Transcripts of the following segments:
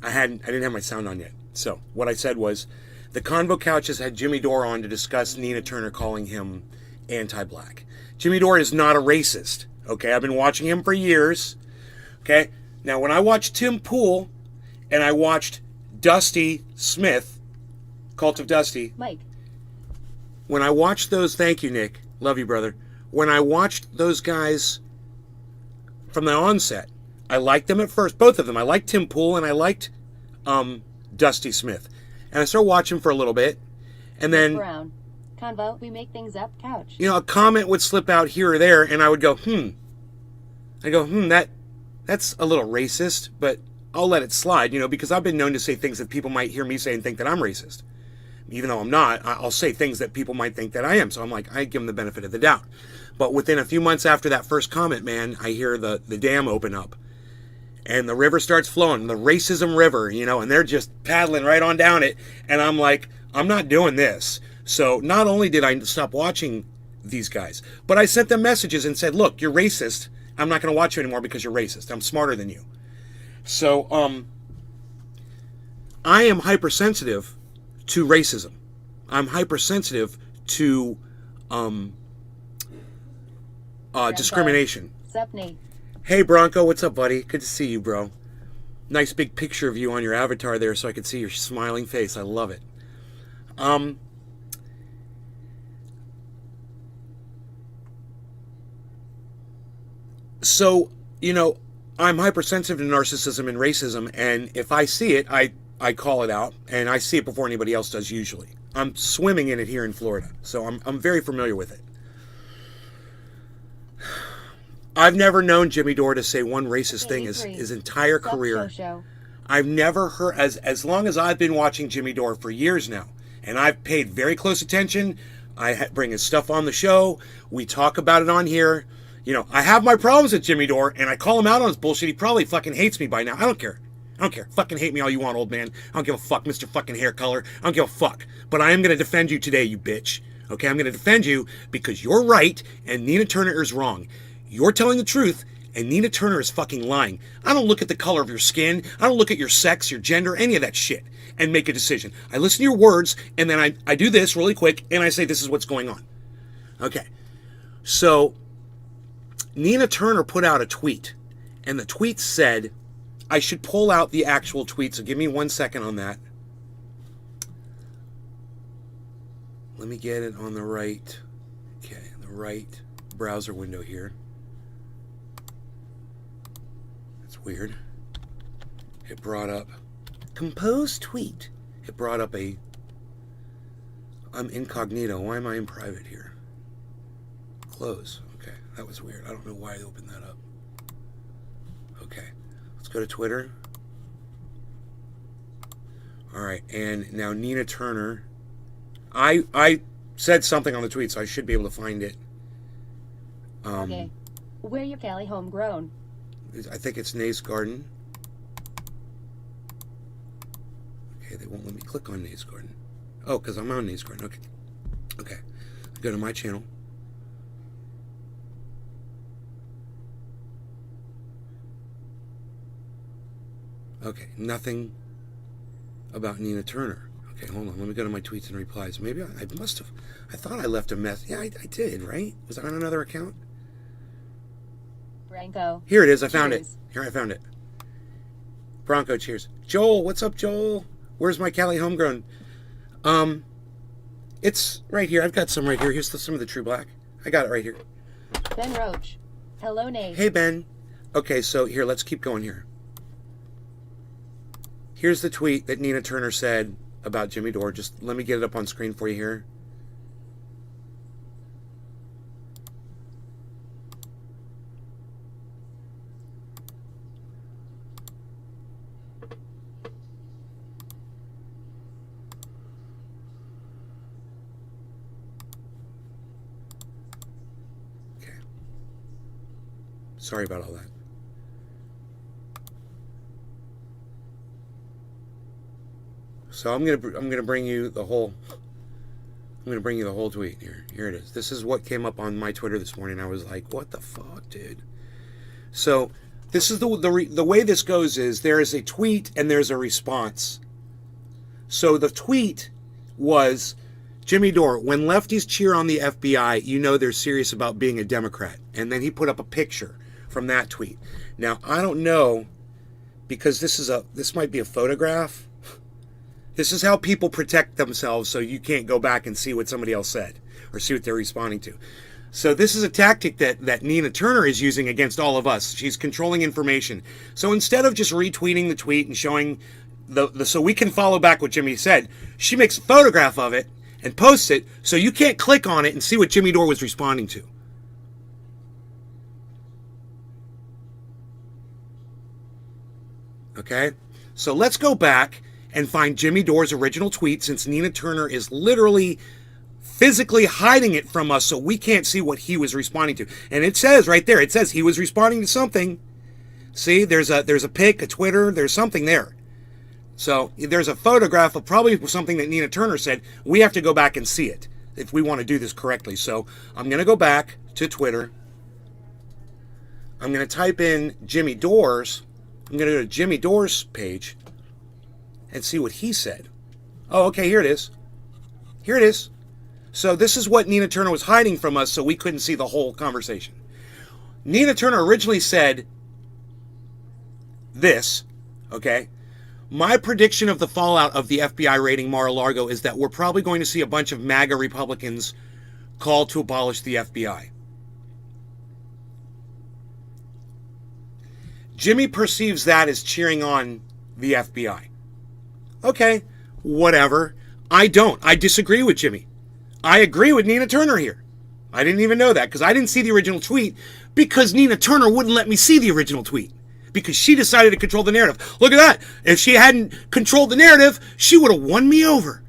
I didn't have my sound on yet. So what I said was, the Convo Couches had Jimmy Dore on to discuss Nina Turner calling him anti-black. Jimmy Dore is not a racist. Okay, I've been watching him for years. Okay, now when I watched Tim Pool and I watched Dusty Smith, Cult of Dusty. Mike. When I watched those, thank you, Nick. Love you, brother. When I watched those guys from the onset, I liked them at first, both of them. I liked Tim Pool and I liked Dusty Smith. And I started watching for a little bit, and then Brown. Convo, we make things up, couch. a comment would slip out here or there, and I would go, that's a little racist, but I'll let it slide, because I've been known to say things that people might hear me say and think that I'm racist. Even though I'm not, I'll say things that people might think that I am. So I'm like, I give them the benefit of the doubt. But within a few months after that first comment, man, I hear the dam open up. And the river starts flowing, the racism river, and they're just paddling right on down it. And I'm like, I'm not doing this. So not only did I stop watching these guys, but I sent them messages and said, look, you're racist. I'm not going to watch you anymore because you're racist. I'm smarter than you. So I am hypersensitive to racism. I'm hypersensitive to discrimination. Sepney. Hey Bronco, what's up, buddy? Good to see you, bro. Nice big picture of you on your avatar there so I can see your smiling face. I love it. So, I'm hypersensitive to narcissism and racism, and if I see it, I call it out, and I see it before anybody else does usually. I'm swimming in it here in Florida, so I'm very familiar with it. I've never known Jimmy Dore to say one racist thing his entire career. I've never heard, as long as I've been watching Jimmy Dore for years now, and I've paid very close attention. I bring his stuff on the show. We talk about it on here. I have my problems with Jimmy Dore, and I call him out on his bullshit. He probably fucking hates me by now. I don't care. Fucking hate me all you want, old man. I don't give a fuck, Mr. fucking hair color. I don't give a fuck. But I am going to defend you today, you bitch. Okay, I'm going to defend you because you're right and Nina Turner is wrong. You're telling the truth, and Nina Turner is fucking lying. I don't look at the color of your skin. I don't look at your sex, your gender, any of that shit, and make a decision. I listen to your words, and then I do this really quick, and I say this is what's going on. Okay. So, Nina Turner put out a tweet, and the tweet said, I should pull out the actual tweet, so give me 1 second on that. Let me get it on the right browser window here. Weird. It brought up compose tweet. It brought up I'm incognito. Why am I in private here? Close. Okay, that was weird. I don't know why I opened that up. Okay, let's go to Twitter. All right, and now Nina Turner. I said something on the tweet, so I should be able to find it. Okay. Where your Cali homegrown? I think it's Nays Garden. Okay, they won't let me click on Nays Garden. Oh, because I'm on Nays Garden. Okay. Go to my channel. Okay, nothing about Nina Turner. Okay, hold on. Let me go to my tweets and replies. Maybe I must have. I thought I left a message. Yeah, I did, right? Was I on another account? Branko. Here it is. I found it. I found it. Bronco, cheers. Joel, what's up, Joel? Where's my Cali homegrown? It's right here. I've got some right here. Here's some of the True Black. I got it right here. Ben Roach. Hello, Nate. Hey, Ben. Okay, so here, let's keep going here. Here's the tweet that Nina Turner said about Jimmy Dore. Just let me get it up on screen for you here. Sorry about all that. So I'm gonna bring you the whole. I'm gonna bring you the whole tweet here. Here it is. This is what came up on my Twitter this morning. I was like, "What the fuck, dude?" So This is the way this goes is there is a tweet and there's a response. So the tweet was, Jimmy Dore, when lefties cheer on the FBI, you know they're serious about being a Democrat. And then he put up a picture from that tweet. Now, I don't know, because this might be a photograph. This is how people protect themselves so you can't go back and see what somebody else said or see what they're responding to. So this is a tactic that Nina Turner is using against all of us. She's controlling information. So instead of just retweeting the tweet and showing so we can follow back what Jimmy said, she makes a photograph of it and posts it so you can't click on it and see what Jimmy Dore was responding to. Okay? So let's go back and find Jimmy Dore's original tweet, since Nina Turner is literally physically hiding it from us so we can't see what he was responding to. And it says right there, it says he was responding to something. See, there's a pic, a Twitter, there's something there. So there's a photograph of probably something that Nina Turner said. We have to go back and see it if we want to do this correctly. So I'm going to go back to Twitter. I'm going to type in Jimmy Dore's. I'm going to go to Jimmy Dore's page and see what he said. Oh, okay, here it is. Here it is. So this is what Nina Turner was hiding from us so we couldn't see the whole conversation. Nina Turner originally said this, okay? My prediction of the fallout of the FBI raiding Mar-a-Lago is that we're probably going to see a bunch of MAGA Republicans call to abolish the FBI. Jimmy perceives that as cheering on the FBI. Okay, whatever. I don't. I disagree with Jimmy. I agree with Nina Turner here. I didn't even know that because I didn't see the original tweet because Nina Turner wouldn't let me see the original tweet. Because she decided to control the narrative. Look at that. If she hadn't controlled the narrative, she would have won me over.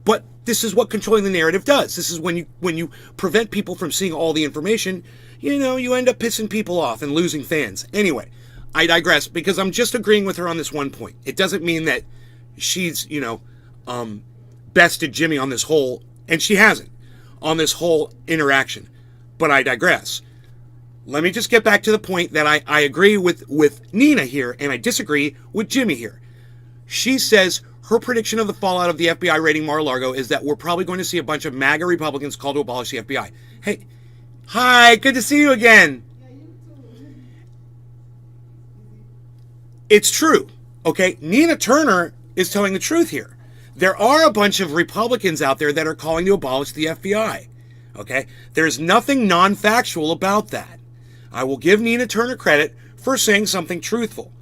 But this is what controlling the narrative does. This is when you prevent people from seeing all the information, you end up pissing people off and losing fans. Anyway, I digress because I'm just agreeing with her on this one point. It doesn't mean that she's, bested Jimmy on this whole, and she hasn't, on this whole interaction. But I digress. Let me just get back to the point that I agree with Nina here, and I disagree with Jimmy here. She says her prediction of the fallout of the FBI raiding Mar-a-Lago is that we're probably going to see a bunch of MAGA Republicans call to abolish the FBI. Hey, hi, good to see you again. It's true, okay? Nina Turner is telling the truth here. There are a bunch of Republicans out there that are calling to abolish the FBI, okay? There's nothing non-factual about that. I will give Nina Turner credit for saying something truthful.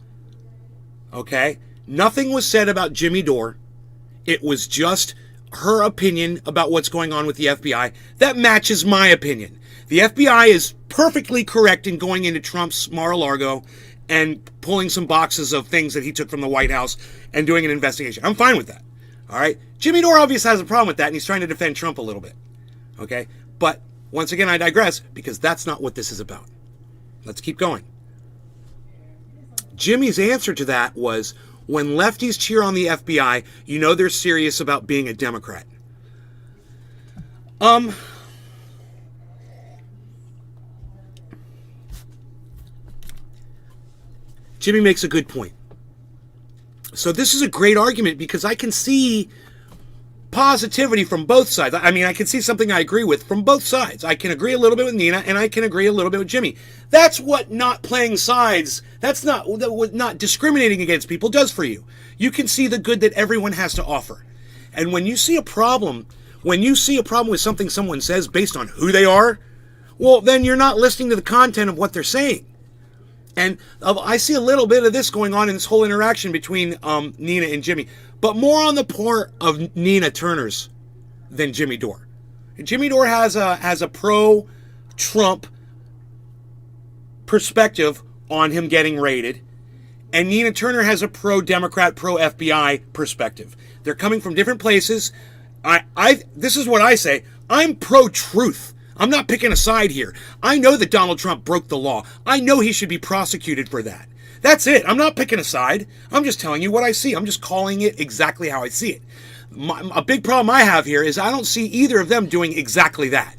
Okay? Nothing was said about Jimmy Dore. It was just her opinion about what's going on with the FBI. That matches my opinion. The FBI is perfectly correct in going into Trump's Mar-a-Lago and pulling some boxes of things that he took from the White House and doing an investigation. I'm fine with that. All right? Jimmy Dore obviously has a problem with that, and he's trying to defend Trump a little bit. Okay? But once again, I digress because that's not what this is about. Let's keep going. Jimmy's answer to that was, when lefties cheer on the FBI, you know they're serious about being a Democrat. Jimmy makes a good point. So this is a great argument because I can see positivity from both sides. I mean, I can see something I agree with from both sides. I can agree a little bit with Nina, and I can agree a little bit with Jimmy. That's what not playing sides, that's not what not discriminating against people does for you. You can see the good that everyone has to offer. And when you see a problem with something someone says based on who they are, well, then you're not listening to the content of what they're saying. And I see a little bit of this going on in this whole interaction between Nina and Jimmy, but more on the part of Nina Turner's than Jimmy Dore. Jimmy Dore has a pro-Trump perspective on him getting raided, and Nina Turner has a pro-Democrat, pro-FBI perspective. They're coming from different places. This is what I say. I'm pro-truth. I'm not picking a side here. I know that Donald Trump broke the law. I know he should be prosecuted for that. That's it. I'm not picking a side. I'm just telling you what I see. I'm just calling it exactly how I see it. A big problem I have here is I don't see either of them doing exactly that.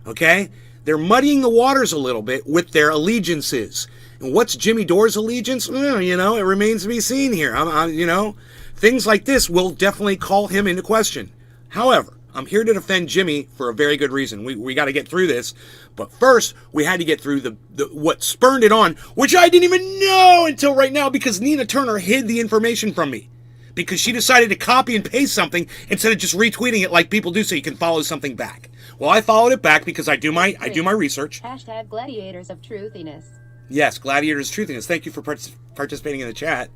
Okay? They're muddying the waters a little bit with their allegiances. And what's Jimmy Dore's allegiance? You know, it remains to be seen here. You know, things like this will definitely call him into question. However, I'm here to defend Jimmy for a very good reason. We got to get through this. But first, we had to get through the what spurned it on, which I didn't even know until right now because Nina Turner hid the information from me. Because she decided to copy and paste something instead of just retweeting it like people do so you can follow something back. Well, I followed it back because I do my research. Hashtag gladiators of truthiness. Yes, gladiators of truthiness. Thank you for participating in the chat.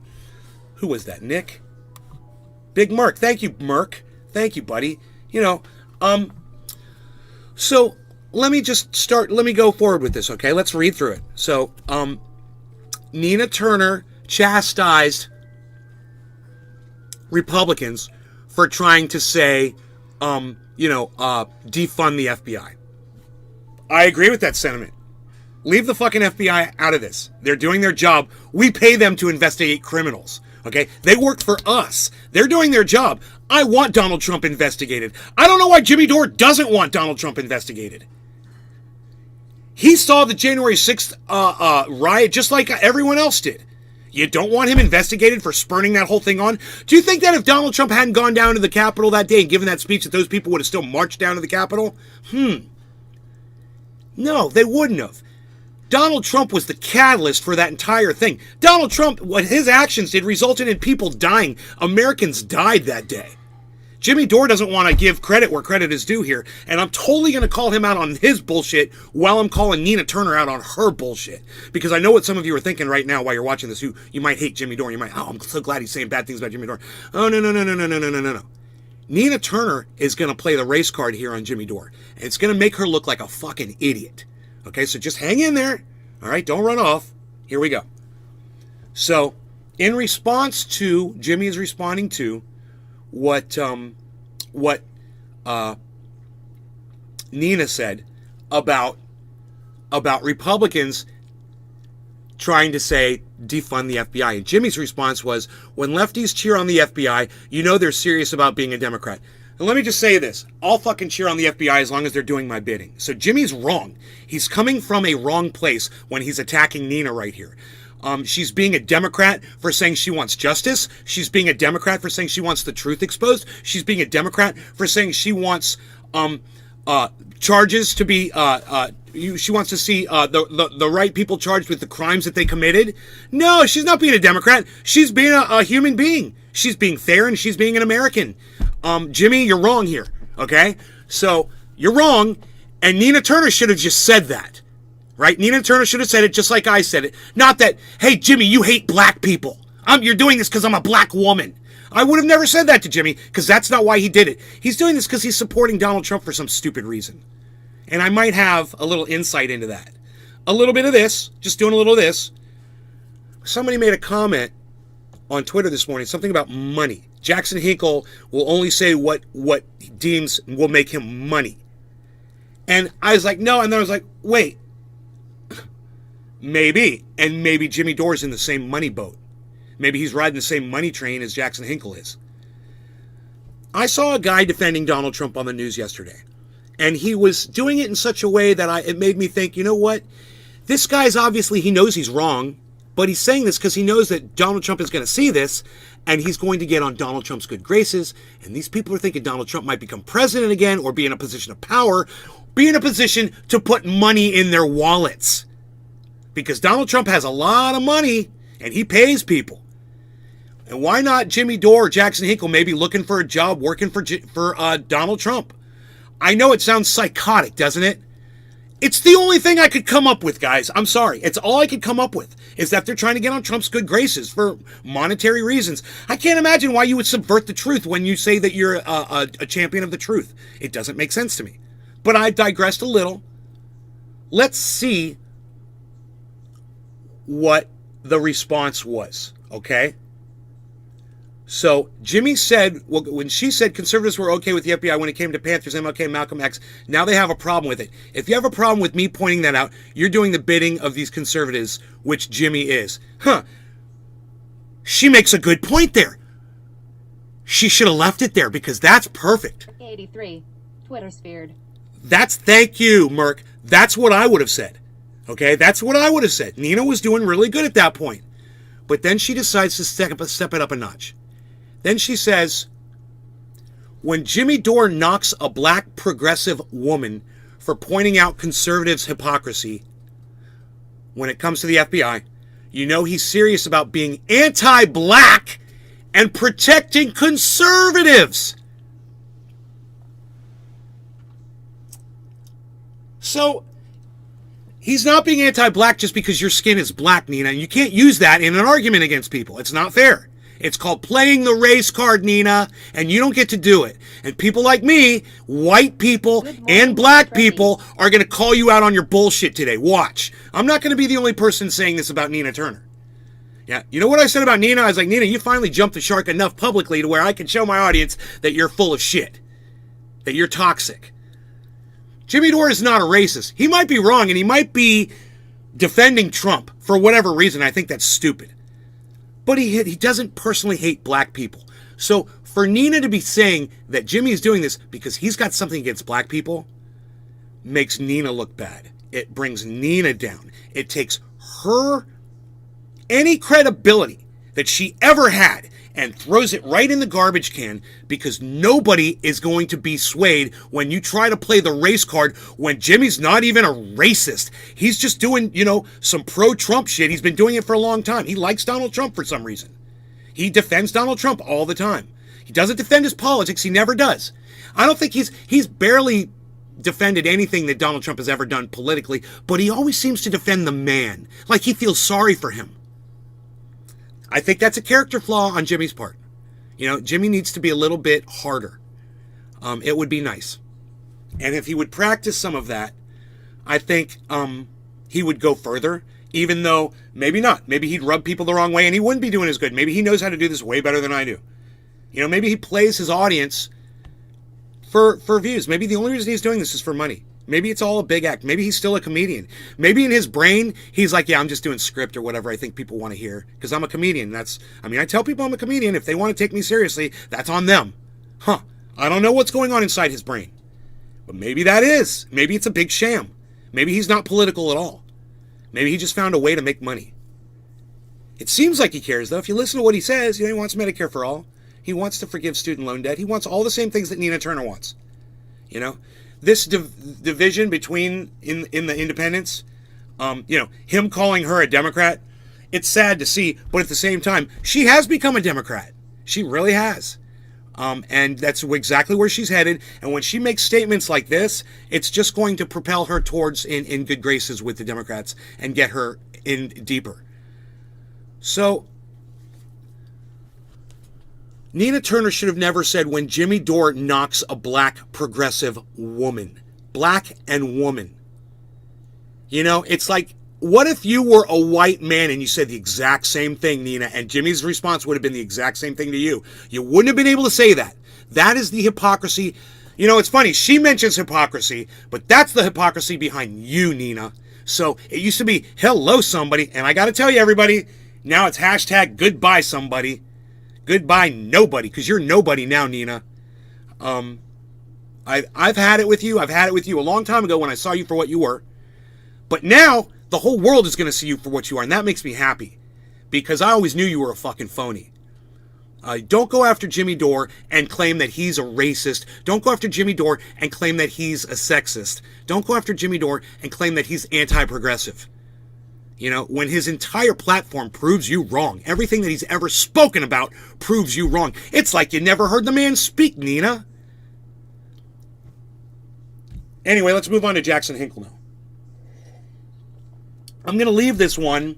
Who was that, Nick? Big Merc. Thank you, Merc. Thank you, buddy. You know, so let me go forward with this, okay? Let's read through it. So, Nina Turner chastised Republicans for trying to say, defund the FBI. I agree with that sentiment. Leave the fucking FBI out of this. They're doing their job. We pay them to investigate criminals. Okay? They work for us. They're doing their job. I want Donald Trump investigated. I don't know why Jimmy Dore doesn't want Donald Trump investigated. He saw the January 6th riot just like everyone else did. You don't want him investigated for spurning that whole thing on? Do you think that if Donald Trump hadn't gone down to the Capitol that day and given that speech that those people would have still marched down to the Capitol? No, they wouldn't have. Donald Trump was the catalyst for that entire thing. Donald Trump, what his actions did, resulted in people dying. Americans died that day. Jimmy Dore doesn't want to give credit where credit is due here, and I'm totally going to call him out on his bullshit while I'm calling Nina Turner out on her bullshit. Because I know what some of you are thinking right now while you're watching this. You might hate Jimmy Dore. You might, I'm so glad he's saying bad things about Jimmy Dore. Oh, no. Nina Turner is going to play the race card here on Jimmy Dore, and it's going to make her look like a fucking idiot. Okay, so just hang in there. All right, don't run off. Here we go. So, in response to, Jimmy is responding to what Nina said about Republicans trying to say defund the FBI. And Jimmy's response was, when lefties cheer on the FBI, you know they're serious about being a Democrat. And let me just say this. I'll fucking cheer on the FBI as long as they're doing my bidding. So Jimmy's wrong. He's coming from a wrong place when he's attacking Nina right here. She's being a Democrat for saying she wants justice. She's being a Democrat for saying she wants the truth exposed. She's being a Democrat for saying she wants charges to be... she wants to see the right people charged with the crimes that they committed. No, she's not being a Democrat. She's being a human being. She's being fair and she's being an American. Jimmy, you're wrong here, okay? So, you're wrong, and Nina Turner should have just said that, right? Nina Turner should have said it just like I said it. Not that, hey, Jimmy, you hate black people. You're doing this because I'm a black woman. I would have never said that to Jimmy, because that's not why he did it. He's doing this because he's supporting Donald Trump for some stupid reason. And I might have a little insight into that. A little bit of this, just doing a little of this. Somebody made a comment on Twitter this morning, something about money. Jackson Hinkle will only say what he deems will make him money. And I was like, no. And then I was like, wait. Maybe. And maybe Jimmy Dore's in the same money boat. Maybe he's riding the same money train as Jackson Hinkle is. I saw a guy defending Donald Trump on the news yesterday. And he was doing it in such a way that it made me think, you know what? This guy's obviously, he knows he's wrong. But he's saying this because he knows that Donald Trump is going to see this, and he's going to get on Donald Trump's good graces. And these people are thinking Donald Trump might become president again, or be in a position of power, be in a position to put money in their wallets. Because Donald Trump has a lot of money, and he pays people. And why not Jimmy Dore or Jackson Hinkle maybe looking for a job working for Donald Trump? I know it sounds psychotic, doesn't it? It's the only thing I could come up with, guys. I'm sorry. It's all I could come up with, is that they're trying to get on Trump's good graces for monetary reasons. I can't imagine why you would subvert the truth when you say that you're a champion of the truth. It doesn't make sense to me. But I digressed a little. Let's see what the response was, okay? So Jimmy said, well, when she said conservatives were okay with the FBI when it came to Panthers, MLK, Malcolm X, now they have a problem with it. If you have a problem with me pointing that out, you're doing the bidding of these conservatives, which Jimmy is. She makes a good point there. She should have left it there because that's perfect. 83. Twitter sphered. Thank you, Merc. That's what I would have said. Okay, that's what I would have said. Nina was doing really good at that point. But then she decides to step it up a notch. Then she says, when Jimmy Dore knocks a black progressive woman for pointing out conservatives' hypocrisy when it comes to the FBI, you know he's serious about being anti-black and protecting conservatives. So, he's not being anti-black just because your skin is black, Nina. And you can't use that in an argument against people. It's not fair. It's called playing the race card, Nina, and you don't get to do it. And people like me, white people and black people, are going to call you out on your bullshit today. Watch. I'm not going to be the only person saying this about Nina Turner. Yeah, you know what I said about Nina? I was like, Nina, you finally jumped the shark enough publicly to where I can show my audience that you're full of shit, that you're toxic. Jimmy Dore is not a racist. He might be wrong, and he might be defending Trump for whatever reason. I think that's stupid. But he doesn't personally hate black people. So for Nina to be saying that Jimmy is doing this because he's got something against black people makes Nina look bad. It brings Nina down. It takes her any credibility that she ever had and throws it right in the garbage can, because nobody is going to be swayed when you try to play the race card when Jimmy's not even a racist. He's just doing, some pro-Trump shit. He's been doing it for a long time. He likes Donald Trump for some reason. He defends Donald Trump all the time. He doesn't defend his politics. He never does. I don't think he's barely defended anything that Donald Trump has ever done politically, but he always seems to defend the man, like he feels sorry for him. I think that's a character flaw on Jimmy's part. Jimmy needs to be a little bit harder. It would be nice. And if he would practice some of that, I think he would go further, even though maybe not. Maybe he'd rub people the wrong way and he wouldn't be doing as good. Maybe he knows how to do this way better than I do. Maybe he plays his audience for views. Maybe the only reason he's doing this is for money. Maybe it's all a big act. Maybe he's still a comedian. Maybe in his brain, he's like, yeah, I'm just doing script or whatever I think people want to hear because I'm a comedian. I tell people I'm a comedian. If they want to take me seriously, that's on them. I don't know what's going on inside his brain. But maybe that is. Maybe it's a big sham. Maybe he's not political at all. Maybe he just found a way to make money. It seems like he cares, though. If you listen to what he says, he wants Medicare for all. He wants to forgive student loan debt. He wants all the same things that Nina Turner wants. This division between in the independents, him calling her a Democrat, it's sad to see, but at the same time, she has become a Democrat. She really has. And that's exactly where she's headed. And when she makes statements like this, it's just going to propel her towards in good graces with the Democrats and get her in deeper. So Nina Turner should have never said when Jimmy Dore knocks a black progressive woman. Black and woman. It's like, what if you were a white man and you said the exact same thing, Nina, and Jimmy's response would have been the exact same thing to you? You wouldn't have been able to say that. That is the hypocrisy. It's funny, she mentions hypocrisy, but that's the hypocrisy behind you, Nina. So it used to be, hello, somebody, and I got to tell you, everybody, now it's hashtag goodbye, somebody. Goodbye, nobody, because you're nobody now, Nina. I've had it with you. I've had it with you a long time ago when I saw you for what you were. But now, the whole world is going to see you for what you are, and that makes me happy. Because I always knew you were a fucking phony. Don't go after Jimmy Dore and claim that he's a racist. Don't go after Jimmy Dore and claim that he's a sexist. Don't go after Jimmy Dore and claim that he's anti-progressive. When his entire platform proves you wrong. Everything that he's ever spoken about proves you wrong. It's like you never heard the man speak, Nina. Anyway, let's move on to Jackson Hinkle now. I'm going to leave this one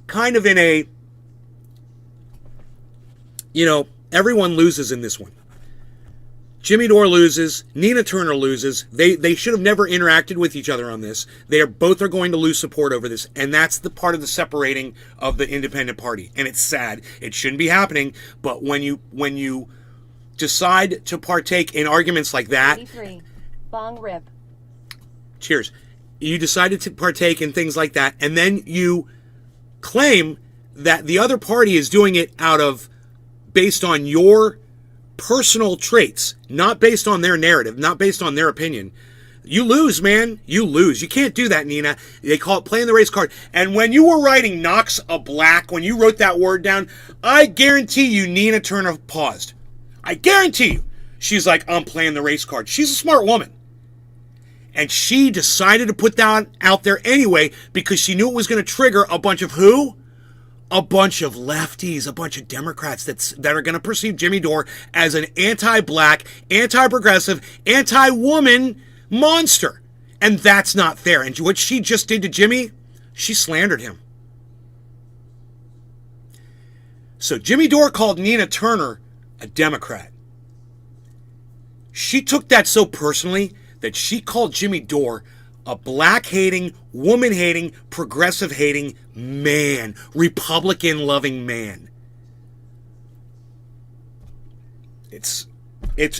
kind of in a, everyone loses in this one. Jimmy Dore loses. Nina Turner loses. They should have never interacted with each other on this. Both are going to lose support over this, and that's the part of the separating of the independent party. And it's sad. It shouldn't be happening. But when you decide to partake in arguments like that, 83. Bong rip. Cheers. You decided to partake in things like that, and then you claim that the other party is doing it based on your personal traits, not based on their narrative, not based on their opinion, You lose, man. You lose. You can't do that, Nina. They call it playing the race card. And when you were writing Knox a black, when you wrote that word down, I guarantee you Nina Turner paused. I guarantee you. She's like, I'm playing the race card. She's a smart woman. And she decided to put that out there anyway because she knew it was going to trigger a bunch of who? A bunch of lefties, a bunch of Democrats that are going to perceive Jimmy Dore as an anti-black, anti-progressive, anti-woman monster. And that's not fair. And what she just did to Jimmy, she slandered him. So Jimmy Dore called Nina Turner a Democrat. She took that so personally that she called Jimmy Dore a black-hating, woman-hating, progressive-hating man, Republican-loving man. It's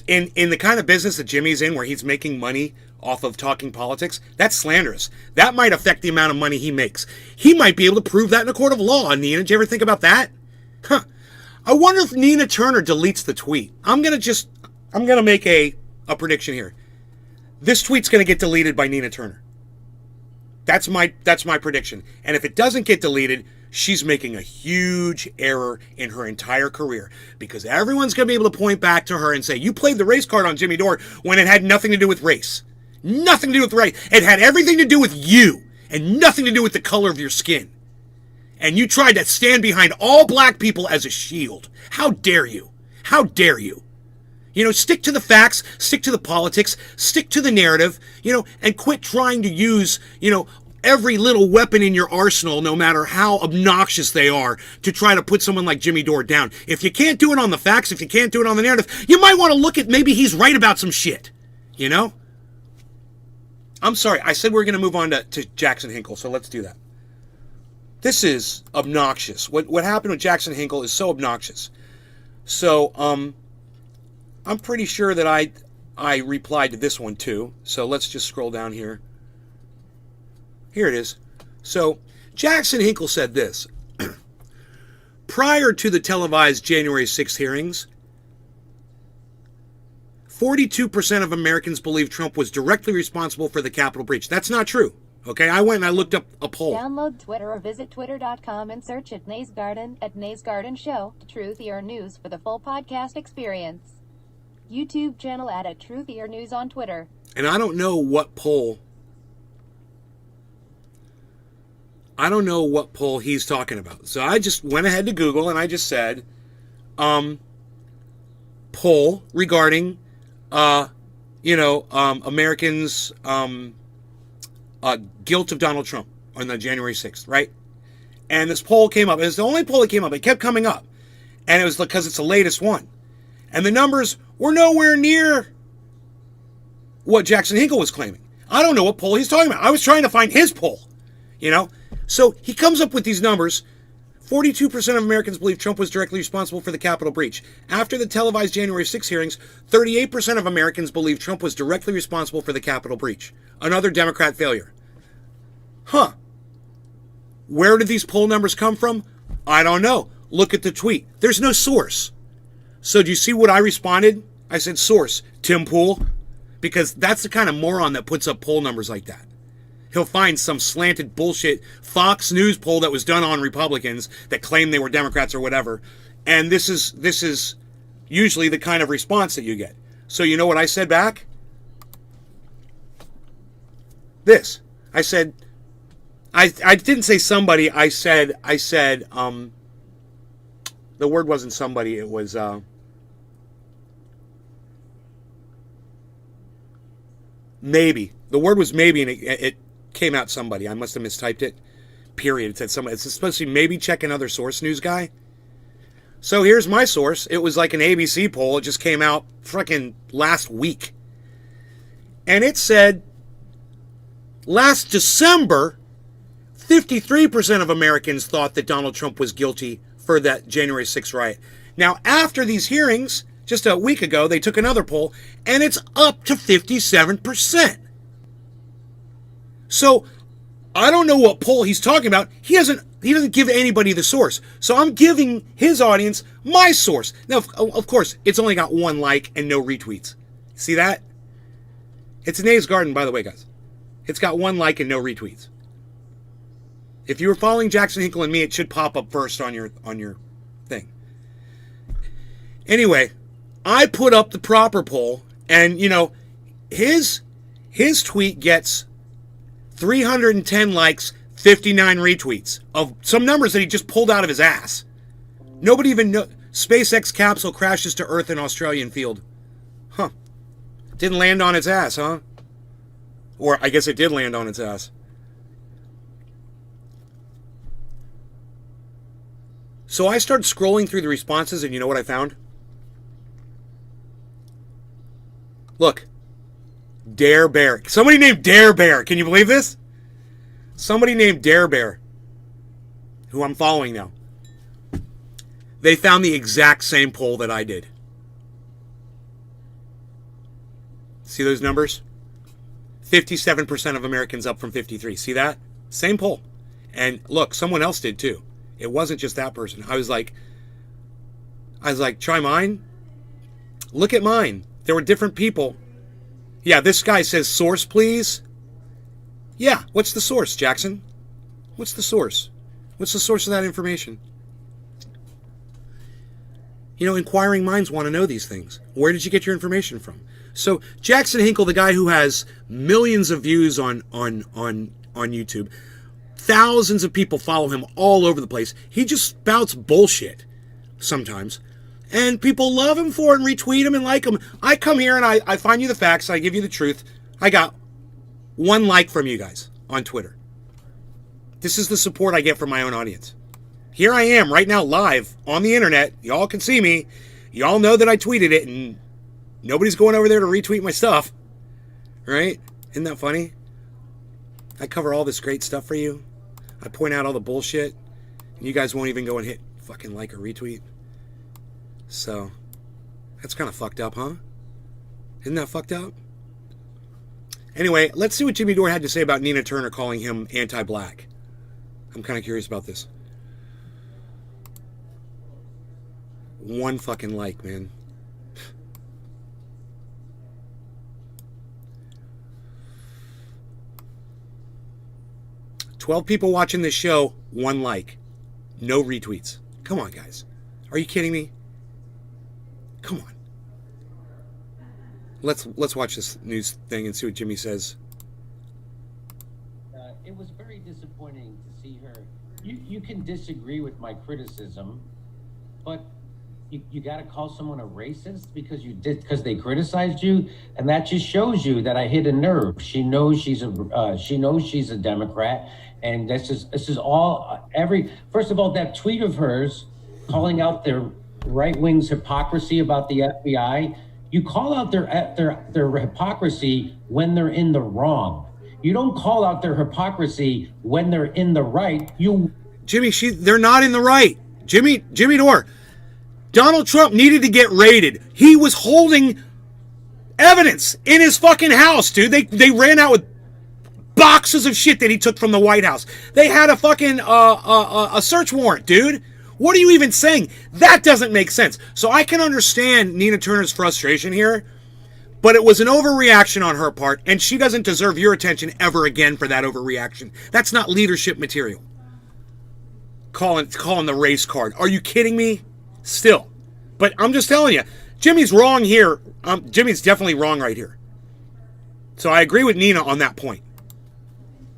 in the kind of business that Jimmy's in, where he's making money off of talking politics. That's slanderous. That might affect the amount of money he makes. He might be able to prove that in a court of law. Nina, did you ever think about that? Huh. I wonder if Nina Turner deletes the tweet. I'm gonna make a prediction here. This tweet's going to get deleted by Nina Turner. That's my prediction. And if it doesn't get deleted, she's making a huge error in her entire career, because everyone's going to be able to point back to her and say, you played the race card on Jimmy Dore when it had nothing to do with race. Nothing to do with race. It had everything to do with you and nothing to do with the color of your skin. And you tried to stand behind all black people as a shield. How dare you? How dare you? You know, stick to the facts, stick to the politics, stick to the narrative, and quit trying to use, every little weapon in your arsenal, no matter how obnoxious they are, to try to put someone like Jimmy Dore down. If you can't do it on the facts, if you can't do it on the narrative, you might want to look at maybe he's right about some shit, I'm sorry, I said we were going to move on to Jackson Hinkle, so let's do that. This is obnoxious. What happened with Jackson Hinkle is so obnoxious. So, I'm pretty sure that I replied to this one too. So let's just scroll down here. Here it is. So Jackson Hinkle said this. Prior to the televised January 6th hearings, 42% of Americans believe Trump was directly responsible for the Capitol breach. That's not true. Okay, I went and I looked up a poll. Download Twitter or visit twitter.com and search at Nays Garden Show, Truth or News for the full podcast experience. YouTube channel at Truth or News on Twitter. And I don't know what poll he's talking about. So I just went ahead to Google and I just said, poll regarding, Americans' guilt of Donald Trump on the January 6th, right? And this poll came up. It was the only poll that came up. It kept coming up. And it was because it's the latest one. And the numbers were nowhere near what Jackson Hinkle was claiming. I don't know what poll he's talking about. I was trying to find his poll, So he comes up with these numbers. 42% of Americans believe Trump was directly responsible for the Capitol breach. After the televised January 6 hearings, 38% of Americans believe Trump was directly responsible for the Capitol breach. Another Democrat failure. Huh. Where did these poll numbers come from? I don't know. Look at the tweet. There's no source. So do you see what I responded? I said source, Tim Pool, because that's the kind of moron that puts up poll numbers like that. He'll find some slanted bullshit Fox News poll that was done on Republicans that claimed they were Democrats or whatever. And this is usually the kind of response that you get. So you know what I said back? This. I said, I didn't say somebody, I said, the word wasn't somebody, it was, maybe. The word was maybe, and it came out somebody. I must have mistyped it. Period. It said somebody. It's supposed to be maybe check another source news guy. So here's my source. It was like an ABC poll. It just came out freaking last week. And it said, last December, 53% of Americans thought that Donald Trump was guilty for that January 6th riot. Now, after these hearings, just a week ago, they took another poll, and it's up to 57%. So, I don't know what poll he's talking about. He doesn't give anybody the source. So I'm giving his audience my source. Now, of course, it's only got one like and no retweets. See that? It's Nays Garden, by the way, guys. It's got 1 like and no retweets. If you were following Jackson Hinkle and me, it should pop up first on your thing. Anyway, I put up the proper poll, and you know, his tweet gets 310 likes, 59 retweets of some numbers that he just pulled out of his ass. Nobody even know. SpaceX capsule crashes to Earth in Australian field. Huh. Didn't land on its ass, huh? Or I guess it did land on its ass. So I started scrolling through the responses, and you know what I found? Look. Dare Bear. Somebody named Dare Bear. Can you believe this? Somebody named Dare Bear, who I'm following now. They found the exact same poll that I did. See those numbers? 57% of Americans up from 53. See that? Same poll. And look, someone else did too. It wasn't just that person. I was like, try mine? Look at mine. There were different people. Yeah, this guy says, source, please. Yeah, what's the source, Jackson? What's the source? What's the source of that information? You know, inquiring minds want to know these things. Where did you get your information from? So Jackson Hinkle, the guy who has millions of views on YouTube, thousands of people follow him all over the place. He just spouts bullshit sometimes. And people love him for it and retweet him and like him. I come here and I find you the facts. I give you the truth. I got 1 like from you guys on Twitter. This is the support I get from my own audience. Here I am right now live on the internet. Y'all can see me. Y'all know that I tweeted it and nobody's going over there to retweet my stuff. Right? Isn't that funny? I cover all this great stuff for you. I point out all the bullshit. And you guys won't even go and hit fucking like or retweet. So, that's kind of fucked up, huh? Isn't that fucked up? Anyway, let's see what Jimmy Dore had to say about Nina Turner calling him anti-black. I'm kind of curious about this. 1 fucking like, man. "12 people watching this show, 1 like. No retweets. Come on, guys. Are you kidding me? Come on. Let's watch this news thing and see what Jimmy says." It was very disappointing to see her. You can disagree with my criticism, but you got to call someone a racist because they criticized you, and that just shows you that I hit a nerve. She knows she's a Democrat, and this is all first of all, that tweet of hers calling out their right wing's hypocrisy about the FBI. You call out their hypocrisy when they're in the wrong. You don't call out their hypocrisy when they're in the right. Jimmy, they're not in the right. Jimmy Dore. Donald Trump needed to get raided. He was holding evidence in his fucking house, dude. They ran out with boxes of shit that he took from the White House. They had a fucking a search warrant, dude. What are you even saying? That doesn't make sense. So I can understand Nina Turner's frustration here, but it was an overreaction on her part, and she doesn't deserve your attention ever again for that overreaction. That's not leadership material. Calling the race card. Are you kidding me? Still. But I'm just telling you, Jimmy's wrong here. Jimmy's definitely wrong right here. So I agree with Nina on that point.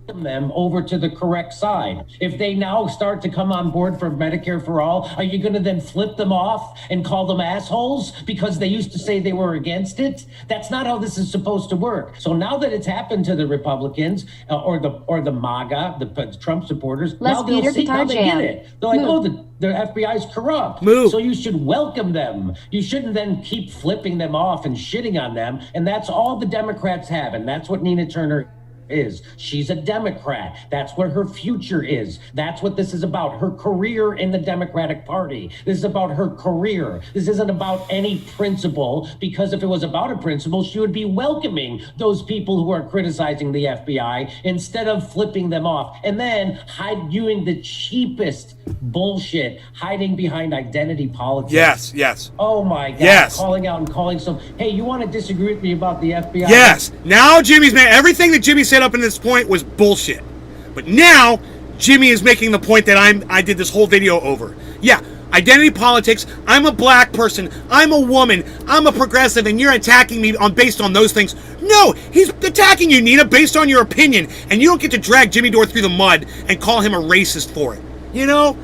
Them over to the correct side. If they now start to come on board for Medicare for all, are you going to then flip them off and call them assholes because they used to say they were against it? That's not how this is supposed to work. So now that it's happened to the Republicans or the MAGA, the Trump supporters, now they get it. They're like, oh, the FBI is corrupt. Move. So you should welcome them. You shouldn't then keep flipping them off and shitting on them. And that's all the Democrats have. And that's what Nina Turner is. She's a Democrat. That's what her future is. That's what this is about. Her career in the Democratic Party. This is about her career. This isn't about any principle, because if it was about a principle, she would be welcoming those people who are criticizing the FBI instead of flipping them off and then doing the cheapest bullshit, hiding behind identity politics. Yes, yes. Oh my God. Yes. Calling out and calling some, hey, you want to disagree with me about the FBI? Yes. Now Jimmy's made everything that Jimmy said up in this point was bullshit. But now Jimmy is making the point that I did this whole video over. Yeah, identity politics. I'm a black person. I'm a woman. I'm a progressive, and you're attacking me based on those things. No, he's attacking you, Nina, based on your opinion, and you don't get to drag Jimmy Dore through the mud and call him a racist for it. You know?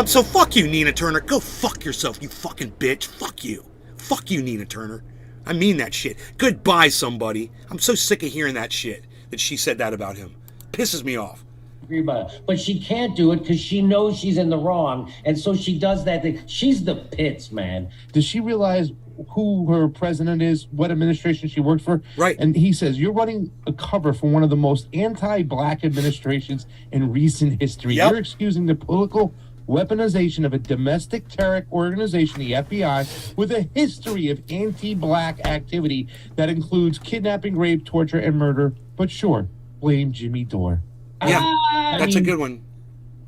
So fuck you, Nina Turner. Go fuck yourself, you fucking bitch. Fuck you. Fuck you, Nina Turner. I mean that shit. Goodbye, somebody. I'm so sick of hearing that shit, that she said that about him. Pisses me off. About it. But she can't do it because she knows she's in the wrong, and so she does that thing. She's the pits, man. Does she realize who her president is, what administration she worked for? Right. And he says, you're running a cover for one of the most anti-black administrations in recent history. Yep. You're excusing the political weaponization of a domestic terror organization, the FBI, with a history of anti-black activity that includes kidnapping, rape, torture, and murder. But sure, blame Jimmy Dore. Yeah, that's a good one.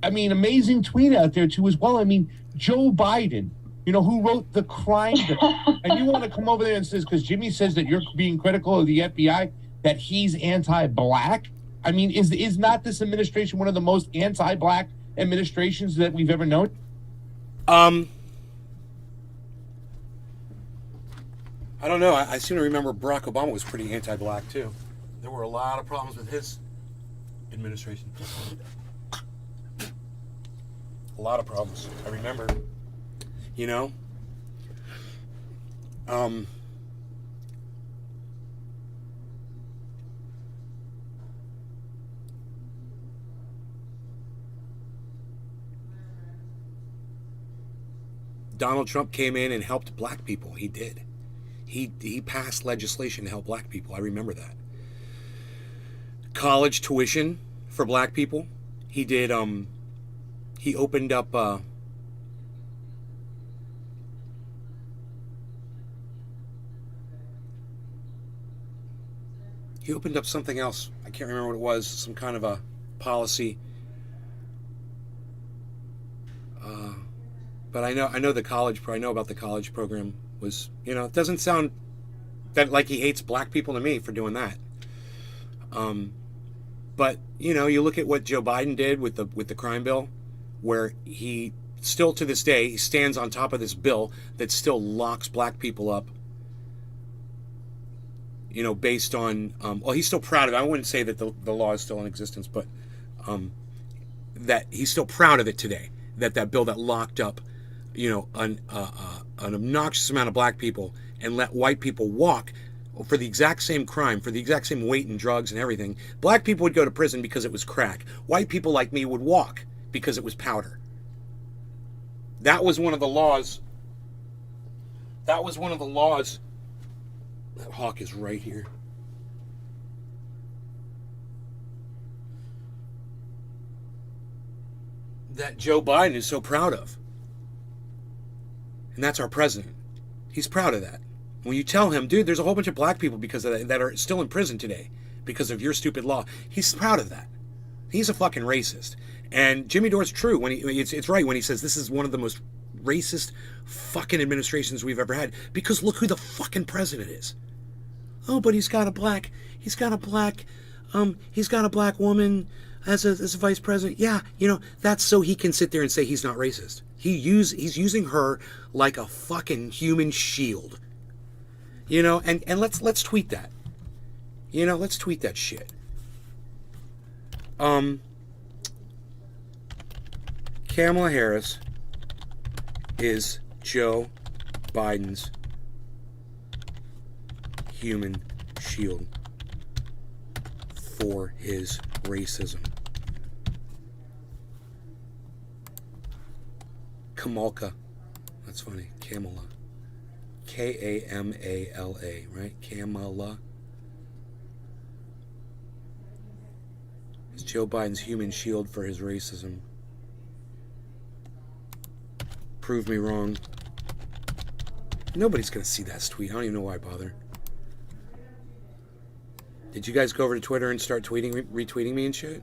I mean, amazing tweet out there, too, as well. I mean, Joe Biden, you know, who wrote the crime bill. And you want to come over there and says, because Jimmy says that you're being critical of the FBI, that he's anti-black? I mean, is not this administration one of the most anti-black administrations that we've ever known? I don't know. I seem to remember Barack Obama was pretty anti-black, too. There were a lot of problems with his administration. A lot of problems. I remember. You know? Donald Trump came in and helped black people. He did. He passed legislation to help black people. I remember that. College tuition for black people. He did. He opened up. He opened up something else. I can't remember what it was. Some kind of a policy. But I know the college. I know about the college program. Was, you know, it doesn't sound that like he hates black people to me for doing that. But you know, you look at what Joe Biden did with the crime bill, where he still to this day he stands on top of this bill that still locks black people up. You know, based on well, he's still proud of it. I wouldn't say that the law is still in existence, but that he's still proud of it today. That bill that locked up, you know, an obnoxious amount of black people and let white people walk for the exact same crime, for the exact same weight and drugs and everything. Black people would go to prison because it was crack. White people like me would walk because it was powder. That was one of the laws. That was one of the laws. That hawk is right here. That Joe Biden is so proud of. And that's our president. He's proud of that. When you tell him, dude, there's a whole bunch of black people because of that are still in prison today because of your stupid law, he's proud of that. He's a fucking racist. And Jimmy Dore's true when it's right when he says this is one of the most racist fucking administrations we've ever had, because look who the fucking president is. Oh, but he's got a black woman as a vice president. Yeah, you know, that's so he can sit there and say he's not racist. He's using her like a fucking human shield. You know, and let's tweet that. You know, let's tweet that shit. Kamala Harris is Joe Biden's human shield for his racism. Kamalka. That's funny. Kamala. Kamala, right? Kamala. Is Joe Biden's human shield for his racism. Prove me wrong. Nobody's going to see that tweet. I don't even know why I bother. Did you guys go over to Twitter and start retweeting me and shit?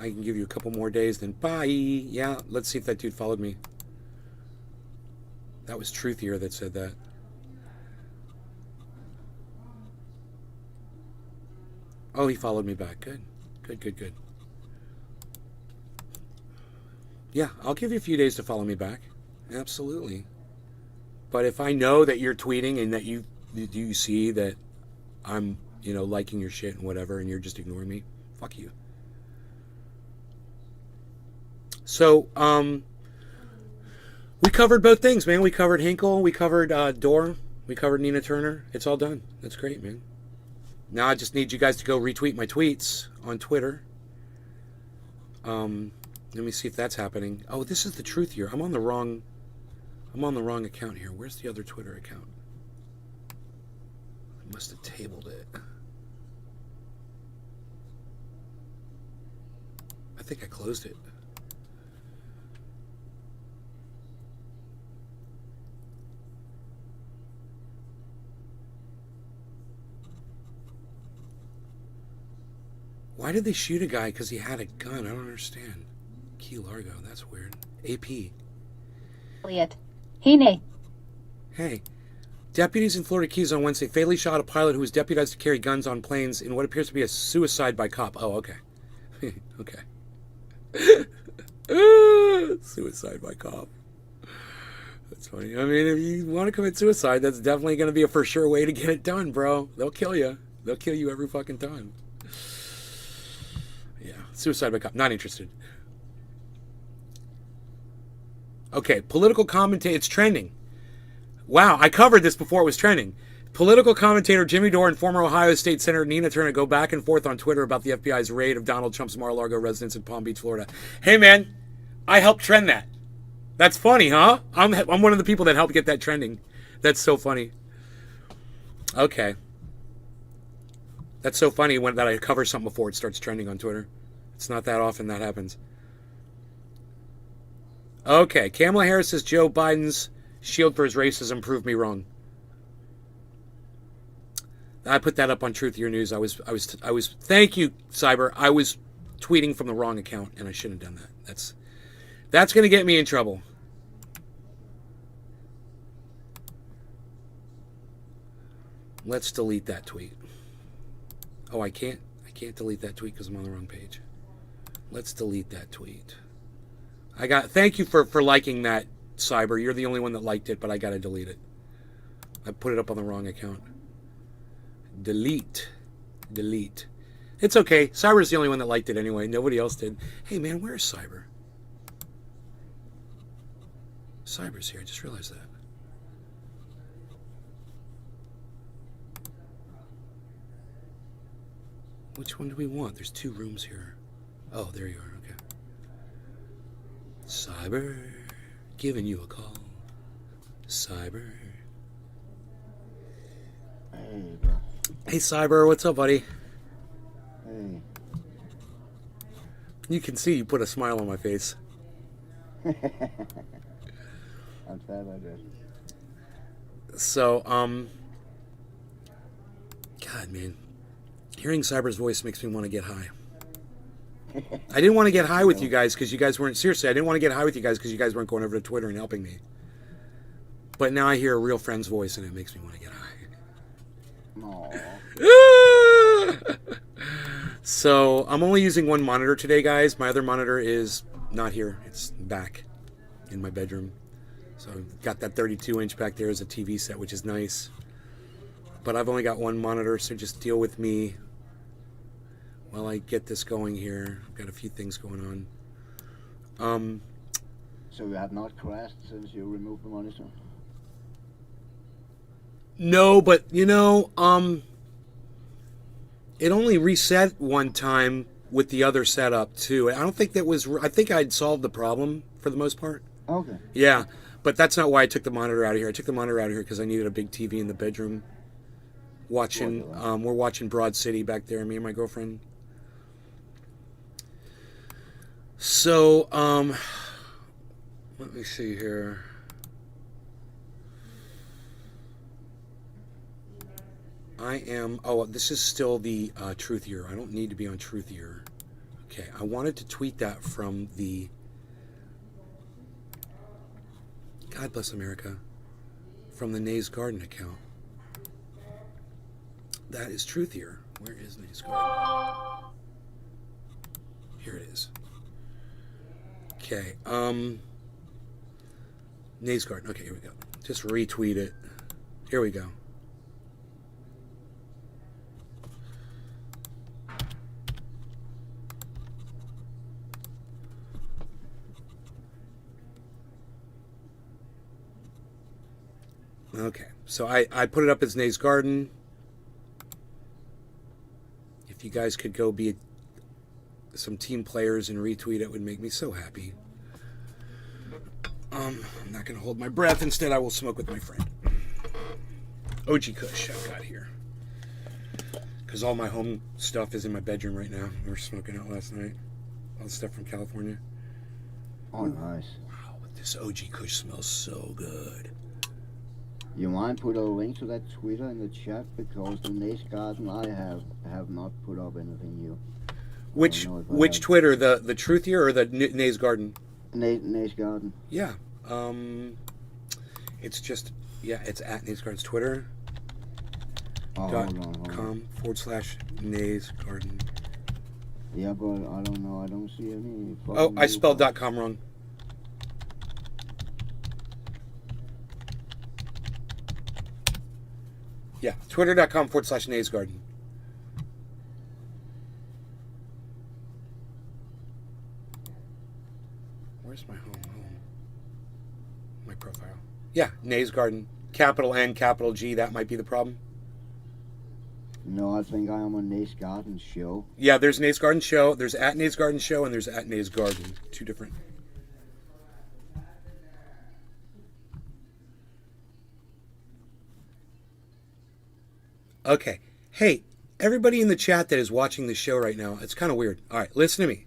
I can give you a couple more days, then bye. Yeah, let's see if that dude followed me. That was Truthier that said that. Oh, he followed me back. Good. Good. Yeah, I'll give you a few days to follow me back. Absolutely. But if I know that you're tweeting and that you see that I'm, liking your shit and whatever, and you're just ignoring me, fuck you. So, we covered both things, man. We covered Hinkle, we covered Dore, we covered Nina Turner. It's all done. That's great, man. Now I just need you guys to go retweet my tweets on Twitter. Let me see if that's happening. Oh, this is the truth here. I'm on the wrong account here. Where's the other Twitter account? I must have tabled it. I think I closed it. Why did they shoot a guy because he had a gun? I don't understand. Key Largo, that's weird. AP. Elliot. Hey. Hey. Deputies in Florida Keys on Wednesday fatally shot a pilot who was deputized to carry guns on planes in what appears to be a suicide by cop. Oh, okay. Okay. Suicide by cop. That's funny. I mean, if you want to commit suicide, that's definitely going to be a for sure way to get it done, bro. They'll kill you. They'll kill you every fucking time. Yeah, suicide by cop. Not interested. Okay, political commentator. It's trending. Wow, I covered this before it was trending. Political commentator Jimmy Dore and former Ohio State Senator Nina Turner go back and forth on Twitter about the FBI's raid of Donald Trump's Mar-a-Lago residence in Palm Beach, Florida. Hey, man, I helped trend that. That's funny, huh? I'm one of the people that helped get that trending. That's so funny. Okay. That's so funny that I cover something before it starts trending on Twitter. It's not that often that happens. Okay, Kamala Harris says Joe Biden's shield for his racism proved me wrong. I put that up on Truth Your News. I was. Thank you, Cyber. I was tweeting from the wrong account, and I shouldn't have done that. That's going to get me in trouble. Let's delete that tweet. Oh, I can't delete that tweet because I'm on the wrong page. Let's delete that tweet. Thank you for liking that, Cyber. You're the only one that liked it, but I got to delete it. I put it up on the wrong account. Delete. It's okay. Cyber's the only one that liked it anyway. Nobody else did. Hey, man, where's Cyber? Cyber's here. I just realized that. Which one do we want? There's 2 rooms here. Oh, there you are. Okay. Cyber, giving you a call. Cyber. Hey, bro. Hey, Cyber. What's up, buddy? Hey. You can see you put a smile on my face. I'm sad I did. So, God, man. Hearing Cyber's voice makes me want to get high. I didn't want to get high with you guys because you guys weren't... Seriously, I didn't want to get high with you guys because you guys weren't going over to Twitter and helping me. But now I hear a real friend's voice and it makes me want to get high. So, I'm only using one monitor today, guys. My other monitor is not here. It's back in my bedroom. So, I've got that 32-inch back there as a TV set, which is nice. But I've only got one monitor, so just deal with me while I get this going here. I've got a few things going on. So you have not crashed since you removed the monitor? No, but it only reset one time with the other setup too. I don't think I think I'd solved the problem for the most part. Okay. Yeah, but that's not why I took the monitor out of here. I took the monitor out of here because I needed a big TV in the bedroom. We're watching Broad City back there, me and my girlfriend. So, let me see here. This is still the Truthier. I don't need to be on Truthier. Okay, I wanted to tweet that from the God Bless America, from the Nays Garden account. That is truthier. Where is Nays Garden? Here it is. Okay, Nays Garden. Okay, here we go. Just retweet it. Here we go. Okay, so I put it up as Nays Garden. If you guys could go be some team players and retweet it, would make me so happy. I'm not going to hold my breath. Instead, I will smoke with my friend. OG Kush I've got here. Because all my home stuff is in my bedroom right now. We were smoking out last night. All the stuff from California. Oh, nice. Wow, this OG Kush smells so good. You mind put a link to that Twitter in the chat, because the Nays Garden I have not put up anything new. Which Twitter, the Truthier or the Nays Garden? Nays Garden. Yeah. It's just, yeah, it's at Nays Garden's Twitter. Oh, hold on. .com/Nays Garden. Yeah, but I don't know. I don't see any. Oh, I spelled .com wrong. Yeah, twitter.com/Nays Garden. Where's my home? My profile. Yeah, Nays Garden. Capital N, capital G, that might be the problem. No, I think I am on Nays Garden Show. Yeah, there's Nays Garden Show, there's at Nays Garden Show, and there's at Nays Garden. Two different. Okay. Hey, everybody in the chat that is watching the show right now, it's kind of weird. All right, listen to me.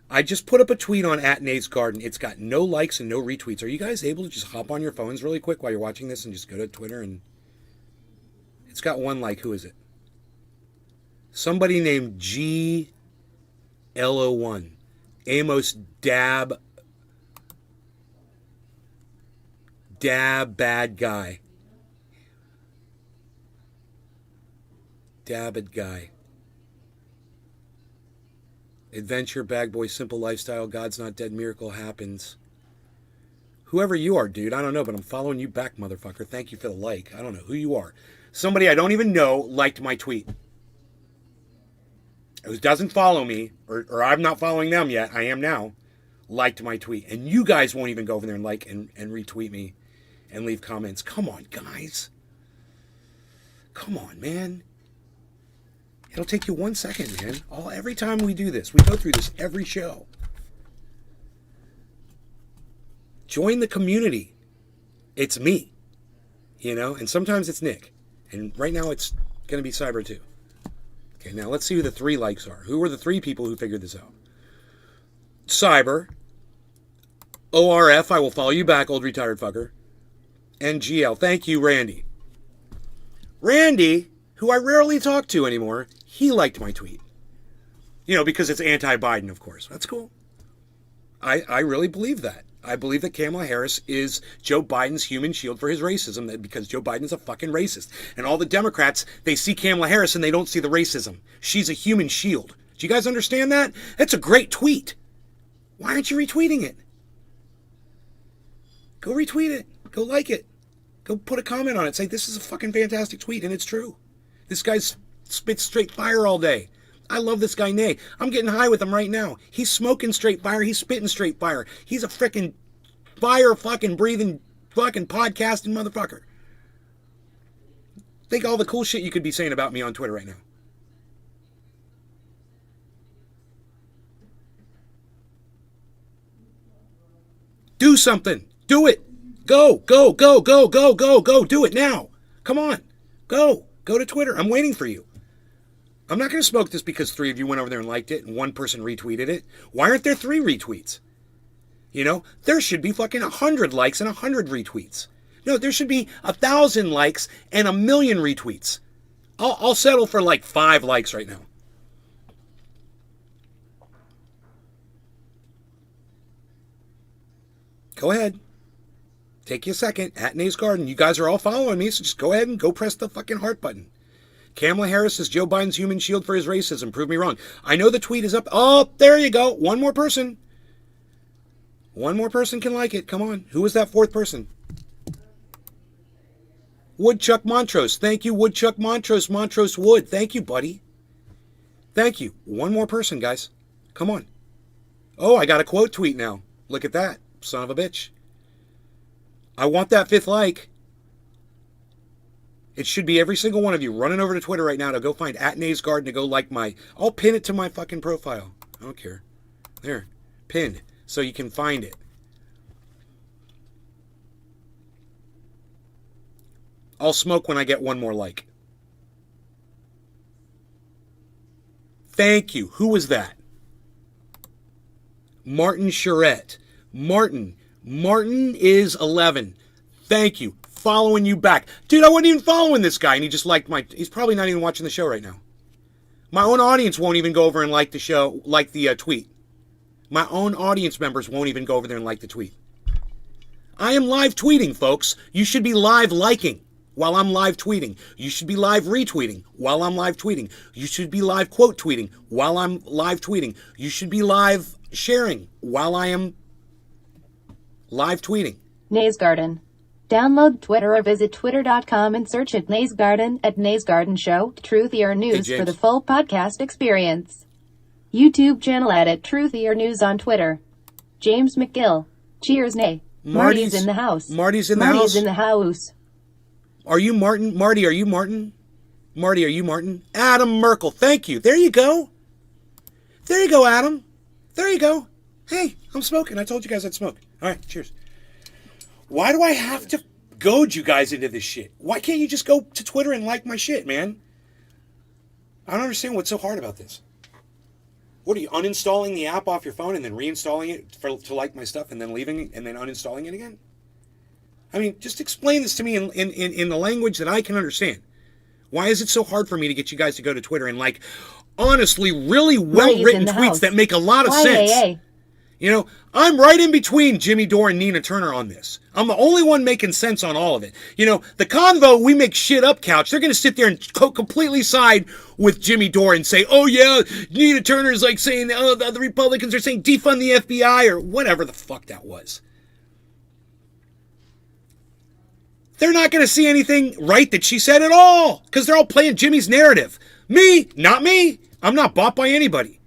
I just put up a tweet on at Nays Garden. It's got no likes and no retweets. Are you guys able to just hop on your phones really quick while you're watching this and just go to Twitter? And it's got one like. Who is it? Somebody named GLO1. Amos Dab Bad Guy. Dabbed Guy. Adventure, Bag Boy, Simple Lifestyle, God's Not Dead, Miracle Happens. Whoever you are, dude, I don't know, but I'm following you back, motherfucker. Thank you for the like. I don't know who you are. Somebody I don't even know liked my tweet. Who doesn't follow me, or I'm not following them yet, I am now, liked my tweet. And you guys won't even go over there and like and retweet me and leave comments. Come on, guys. Come on, man. It'll take you 1 second, man. Every time we do this, we go through this every show. Join the community. It's me, and sometimes it's Nick. And right now it's going to be Cyber too. Okay, now let's see who the 3 likes are. Who are the 3 people who figured this out? Cyber, ORF, I will follow you back, old retired fucker, and GL. Thank you, Randy. Randy, who I rarely talk to anymore, he liked my tweet. Because it's anti-Biden, of course. That's cool. I really believe that. I believe that Kamala Harris is Joe Biden's human shield for his racism, because Joe Biden is a fucking racist. And all the Democrats, they see Kamala Harris and they don't see the racism. She's a human shield. Do you guys understand that? That's a great tweet. Why aren't you retweeting it? Go retweet it. Go like it. Go put a comment on it. Say, this is a fucking fantastic tweet, and it's true. This guy spits straight fire all day. I love this guy, Nay. I'm getting high with him right now. He's smoking straight fire. He's spitting straight fire. He's a freaking fire fucking breathing fucking podcasting motherfucker. Think all the cool shit you could be saying about me on Twitter right now. Do something. Do it. Go. Do it now. Come on. Go to Twitter. I'm waiting for you. I'm not going to smoke this because 3 of you went over there and liked it and 1 person retweeted it. Why aren't there 3 retweets? There should be fucking 100 likes and 100 retweets. No, there should be 1,000 likes and 1,000,000 retweets. I'll settle for like 5 likes right now. Go ahead. Take you a second. At Nays Garden. You guys are all following me, so just go ahead and go press the fucking heart button. Kamala Harris is Joe Biden's human shield for his racism. Prove me wrong. I know the tweet is up. Oh, there you go. One more person. One more person can like it. Come on. Who was that fourth person? Woodchuck Montrose. Thank you, Woodchuck Montrose. Montrose Wood. Thank you, buddy. Thank you. One more person, guys. Come on. Oh, I got a quote tweet now. Look at that. Son of a bitch. I want that fifth like. It should be every single one of you running over to Twitter right now to go find at Nays Garden to go like my... I'll pin it to my fucking profile. I don't care. There. Pinned. So you can find it. I'll smoke when I get one more like. Thank you. Who was that? Martin Charette. Martin is 11. Thank you. Following you back. Dude, I wasn't even following this guy, and he just liked my... He's probably not even watching the show right now. My own audience won't even go over and like the show, like the tweet. My own audience members won't even go over there and like the tweet. I am live tweeting, folks. You should be live liking while I'm live tweeting. You should be live retweeting while I'm live tweeting. You should be live quote tweeting while I'm live tweeting. You should be live sharing while I am live tweeting. Nays Garden. Download Twitter or visit twitter.com and search at Nays Garden at Nays Garden Show, Truthier News for the full podcast experience. YouTube channel at Truthier News on Twitter. James McGill. Cheers, Nay. Marty's in the house. Marty's in the Marty's house. in the house. Are you Martin? Marty, are you Martin? Marty, are you Martin? Adam Merkel. Thank you. There you go. There you go, Adam. There you go. Hey, I'm smoking. I told you guys I'd smoke. All right, cheers. Why do I have to goad you guys into this shit? Why can't you just go to Twitter and like my shit, man? I don't understand what's so hard about this. What are you, uninstalling the app off your phone and then reinstalling it to like my stuff and then leaving it and then uninstalling it again? I mean, just explain this to me in the language that I can understand. Why is it so hard for me to get you guys to go to Twitter and like, honestly, really well-written tweets that make a lot of sense? You know, I'm right in between Jimmy Dore and Nina Turner on this. I'm the only one making sense on all of it. You know, the convo we make shit up couch, they're going to sit there and completely side with Jimmy Dore and say, oh yeah, Nina Turner's like saying, oh, the other Republicans are saying defund the FBI or whatever the fuck that was. They're not going to see anything right that she said at all because they're all playing Jimmy's narrative. Me, not me. I'm not bought by anybody.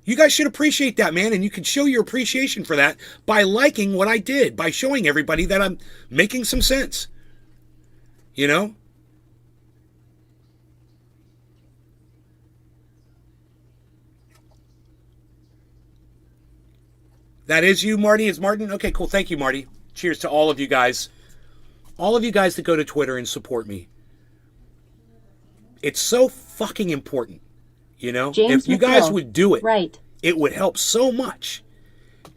You guys should appreciate that, man, and you can show your appreciation for that by liking what I did, by showing everybody that I'm making some sense. You know? That is you, Marty? It's Martin? Okay, cool. Thank you, Marty. Cheers to all of you guys. All of you guys that go to Twitter and support me. It's so fucking important. You know, James if you guys would do it, right, it would help so much.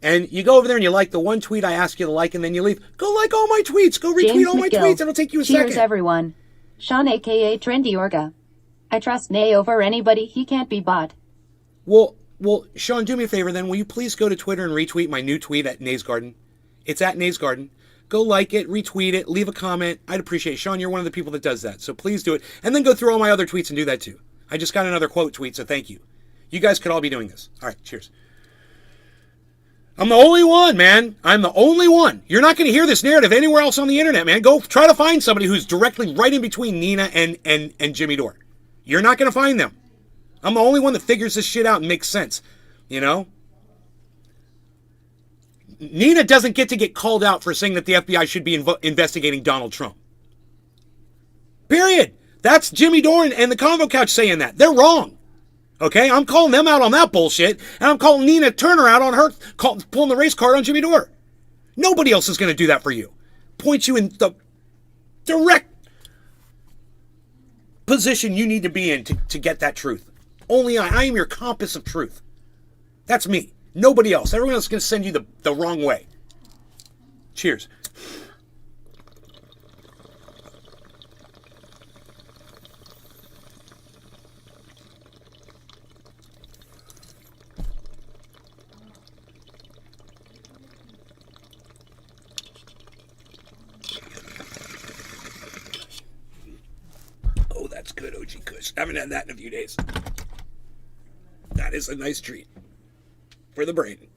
And you go over there and you like the one tweet I ask you to like, and then you leave. Go like all my tweets. Go retweet James all my McGill. tweets. It'll take you a second. Cheers, everyone. Sean, a.k.a. Trendy Orga. I trust Nay over anybody. He can't be bought. Well, Sean, do me a favor then. Will you please go to Twitter and retweet my new tweet at Nays Garden? It's at Nays Garden. Go like it, retweet it, leave a comment. I'd appreciate it. Sean, you're one of the people that does that. So please do it. And then go through all my other tweets and do that too. I just got another quote tweet, so thank you. You guys could all be doing this. All right, cheers. I'm the only one, man. I'm the only one. You're not going to hear this narrative anywhere else on the internet, man. Go try to find somebody who's directly right in between Nina and Jimmy Dore. You're not going to find them. I'm the only one that figures this shit out and makes sense. You know? Nina doesn't get called out for saying that the FBI should be investigating Donald Trump. Period. That's Jimmy Dore and the Convo Couch saying that. They're wrong. Okay? I'm calling them out on that bullshit, and I'm calling Nina Turner out on her pulling the race card on Jimmy Dore. Nobody else is going to do that for you. Point you in the direct position you need to be in to get that truth. Only I am your compass of truth. That's me. Nobody else. Everyone else is going to send you the wrong way. Cheers. gosh, haven't had that in a few days. That is a nice treat for the brain.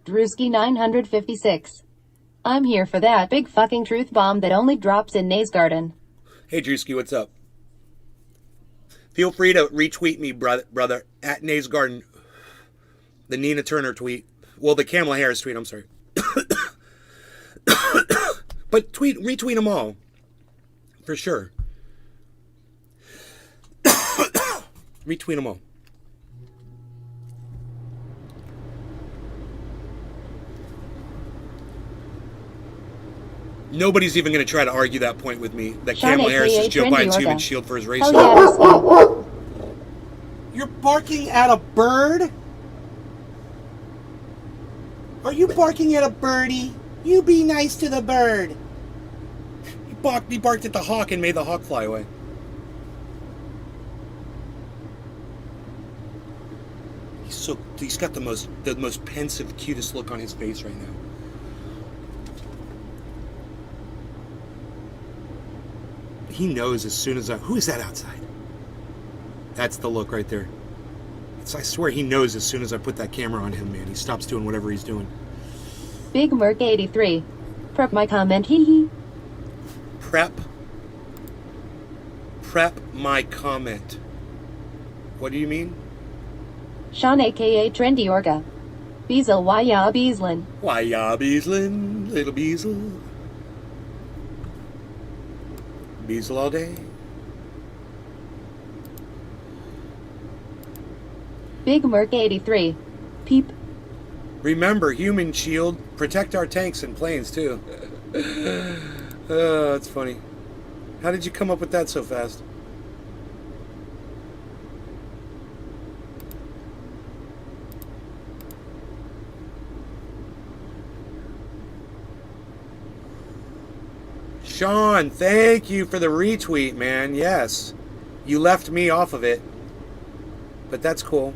Drewski 956. I'm here for that big fucking truth bomb that only drops in Nays Garden. Hey Drewski, what's up? Feel free to retweet me, brother, at Nays Garden. The Nina Turner tweet. Well, the Kamala Harris tweet, I'm sorry. But retweet them all. For sure. Retweet them all. Nobody's even going to try to argue that point with me. That Kamala Harris is Joe Biden's human shield for his racism. Oh, yeah, you're barking at a bird? Are you barking at a birdie? You be nice to the bird. He barked at the hawk and made the hawk fly away. He's got the most pensive, cutest look on his face right now. He knows as soon as who is that outside? That's the look right there. I swear he knows as soon as I put that camera on him, man. He stops doing whatever he's doing. Big Merc 83. Prep my comment, hee hee. Prep my comment. What do you mean? Sean aka Trendy Orga. Beazle Waya Beaslin. Waya Beaslin, little Beazle. Beazle all day. Big Merc 83. Peep. Remember, human shield, protect our tanks and planes too. Oh, that's funny. How did you come up with that so fast? Sean, thank you for the retweet, man. Yes. You left me off of it. But that's cool.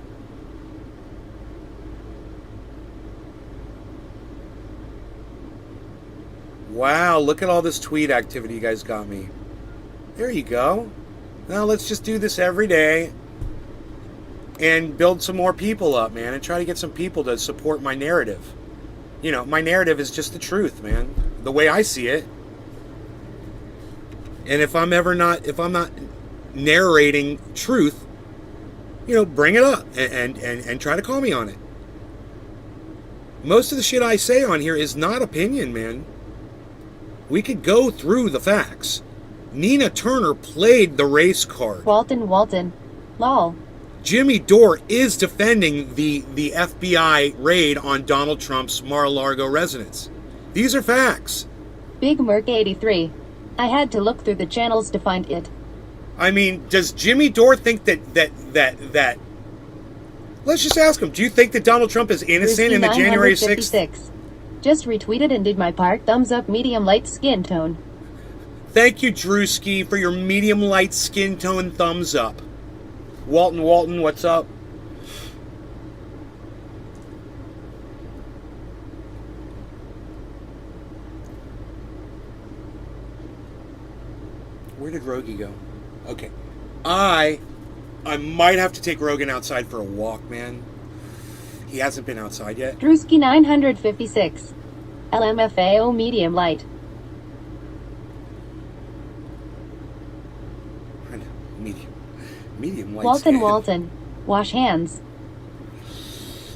Wow, look at all this tweet activity you guys got me. There you go. Now let's just do this every day and build some more people up, man, and try to get some people to support my narrative. You know, my narrative is just the truth, man. The way I see it. And if I'm not narrating truth, you know, bring it up and try to call me on it. Most of the shit I say on here is not opinion, man. We could go through the facts. Nina Turner played the race card. Walton. Lol. Jimmy Dore is defending the FBI raid on Donald Trump's Mar-a-Lago residence. These are facts. Big Merc 83. I had to look through the channels to find it. I mean, does Jimmy Dore think that let's just ask him, do you think that Donald Trump is innocent in the January 6th? Just retweeted and did my part. Thumbs up, medium light skin tone. Thank you, Drewski, for your medium light skin tone thumbs up. Walton, what's up? Where did Rogie go? Okay. I might have to take Rogan outside for a walk, man. He hasn't been outside yet. Drewski 956. LMFAO medium light. Medium light. Walton. Wash hands.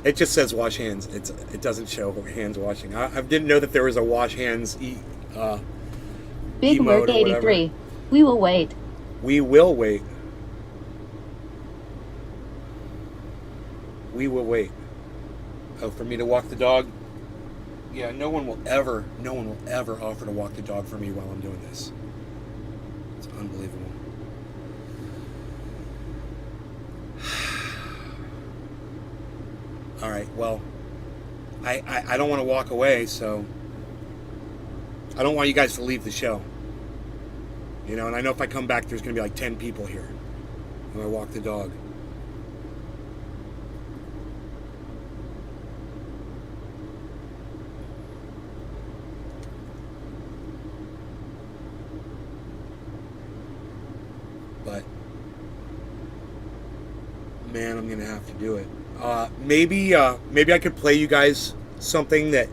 It just says wash hands. It doesn't show hands washing. I didn't know that there was a wash hands Big Merc 83. We will wait. We will wait. We will wait. Oh, for me to walk the dog? Yeah, no one will ever offer to walk the dog for me while I'm doing this. It's unbelievable. All right, well, I don't want to walk away, so I don't want you guys to leave the show. You know, and I know if I come back, there's going to be like 10 people here when I walk the dog. but man, I'm gonna have to do it. Maybe I could play you guys something that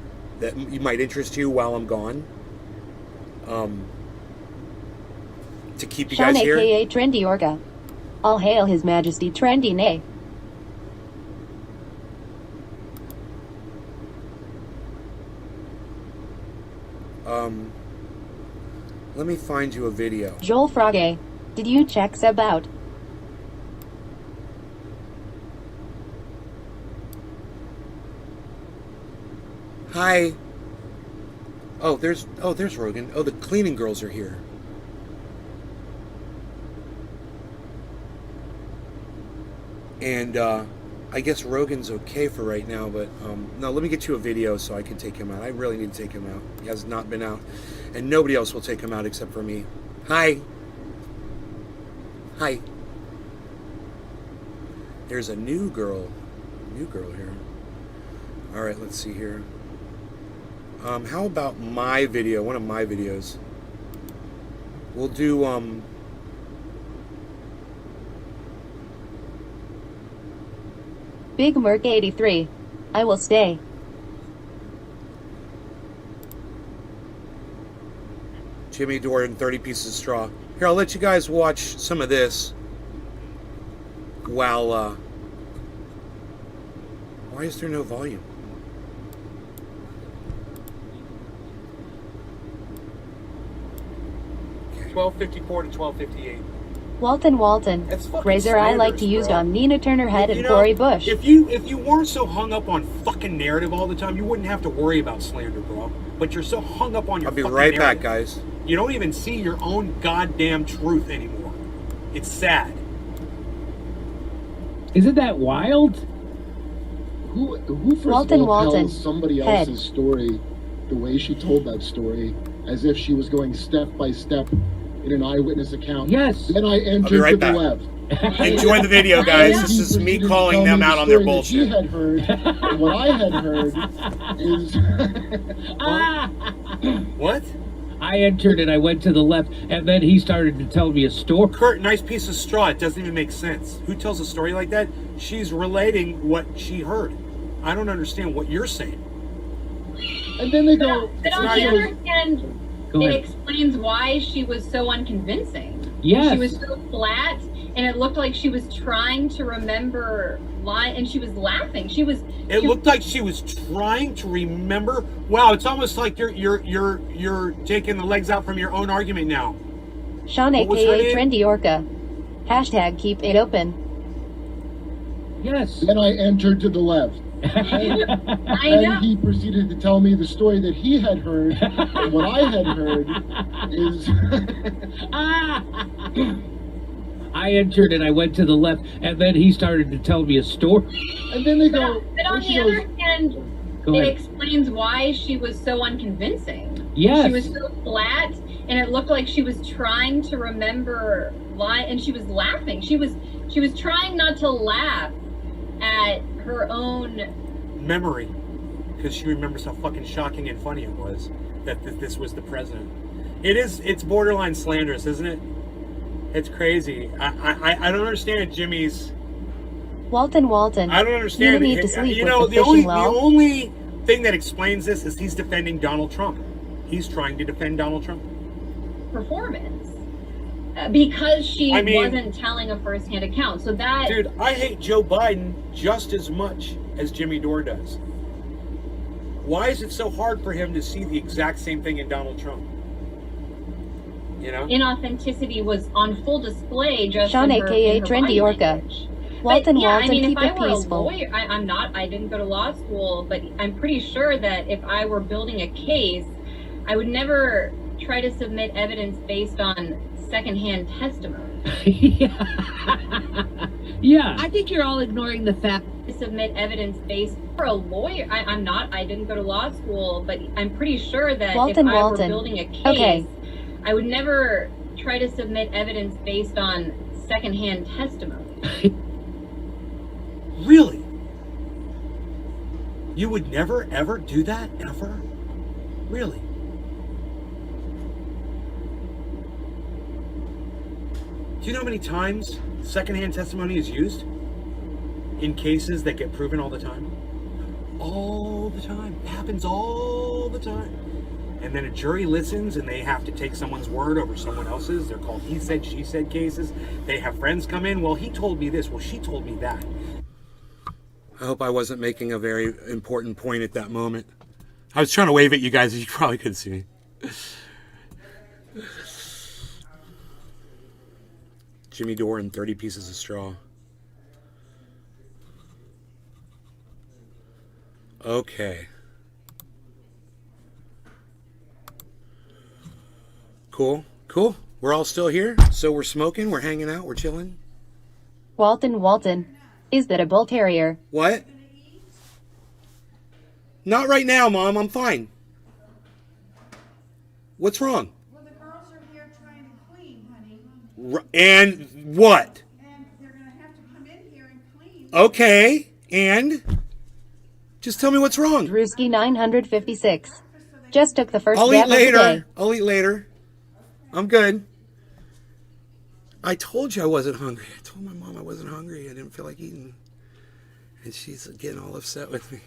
you might interest you while I'm gone. To keep you Sean, guys here. aka Trendy Orca. All hail His Majesty Trendy Nay. Let me find you a video. Joel Frogge. Did you check Seb out? Hi. Oh, there's Rogan. Oh, the cleaning girls are here. And I guess Rogan's okay for right now, but no, let me get you a video so I can take him out. I really need to take him out. He has not been out. And nobody else will take him out except for me. Hi. Hi. There's a new girl here. All right, let's see here. How about my video? One of my videos. We'll do Big Merc 83. I will stay. Jimmy Dore and 30 Pieces of Straw. Here, I'll let you guys watch some of this while why is there no volume? Okay. 1254 to 1258. Walton. That's fucking Razor I like to slanders, use bro. on Nina Turner Head and You know, Corey Bush. If you weren't so hung up on fucking narrative all the time, you wouldn't have to worry about slander, bro. But you're so hung up on your I'll be fucking right narrative. back, guys. You don't even see your own goddamn truth anymore. It's sad. Isn't that wild? Who first Walton, of all Walton. tells somebody Head. else's story the way she told that story, as if she was going step by step in an eyewitness account? Yes. Then I entered be right to back. the left. Enjoy the video, guys. This is me calling them out on their bullshit. What he had heard, and what I had heard is What? I entered and I went to the left, and then he started to tell me a story. Kurt, nice piece of straw. It doesn't even make sense. Who tells a story like that? She's relating what she heard. I don't understand what you're saying. and then they go. But on not the even- other hand, Go it ahead. explains why she was so unconvincing. Yes. She was so flat, and it looked like she was trying to remember and she was laughing. It looked like she was trying to remember. Wow, it's almost like you're taking the legs out from your own argument now. Sean, What was her aka name? Trendy Orca. Hashtag keep it open. Yes. Then I entered to the left. I And know. he proceeded to tell me the story that he had heard, and what I had heard is I entered and I went to the left, and then he started to tell me a story. and then they go. But on and she the goes, other hand, Go it ahead. explains why she was so unconvincing. Yes. She was so flat, and it looked like she was trying to remember and she was laughing. She was trying not to laugh at her own. Memory, because she remembers how fucking shocking and funny it was that this was the president. It's borderline slanderous, isn't it? It's crazy. I don't understand Jimmy's. Walton. I don't understand. You need to sleep You with know, the the only fishing well. thing that explains this is he's defending Donald Trump. He's trying to defend Donald Trump. Performance because she I mean- wasn't telling a first-hand account. So that Dude, I hate Joe Biden just as much as Jimmy Dore does. Why is it so hard for him to see the exact same thing in Donald Trump? You know? inauthenticity was on full display just Sean, in her, aka in her Trendy body Orca. language. Walton, But, yeah, Walton, I mean, keep if I it were peaceful. a lawyer, I'm not. I didn't go to law school, but I'm pretty sure that if I were building a case, I would never try to submit evidence based on secondhand testimony. Yeah. I think you're all ignoring the fact. To submit evidence based for a lawyer, I'm not. I didn't go to law school, but I'm pretty sure that Walton, if I were Walton. building a case, Okay. I would never try to submit evidence based on secondhand testimony. Really? You would never ever do that ever? Really? you know how many times secondhand testimony is used in cases that get proven all the time? All the time. It happens all the time. And then a jury listens and they have to take someone's word over someone else's. They're called he said, she said cases. They have friends come in. Well, he told me this. Well, she told me that. I hope I wasn't making a very important point at that moment. I was trying to wave at you guys. You probably couldn't see me. Jimmy Dore and 30 pieces of straw. Okay. Cool. We're all still here. So we're smoking, we're hanging out, we're chilling. Walton. Is that a bull terrier? What? Not right now, Mom. I'm fine. What's wrong? Well, the girls are here trying to clean, honey. And what? And they're going to have to come in here and clean. Okay. And? Just tell me what's wrong. Drewski 956. Just took the first I'll dab eat later. of the day. I'll eat later. I'm good. I told you I wasn't hungry. I told my mom I wasn't hungry. I didn't feel like eating. And she's getting all upset with me.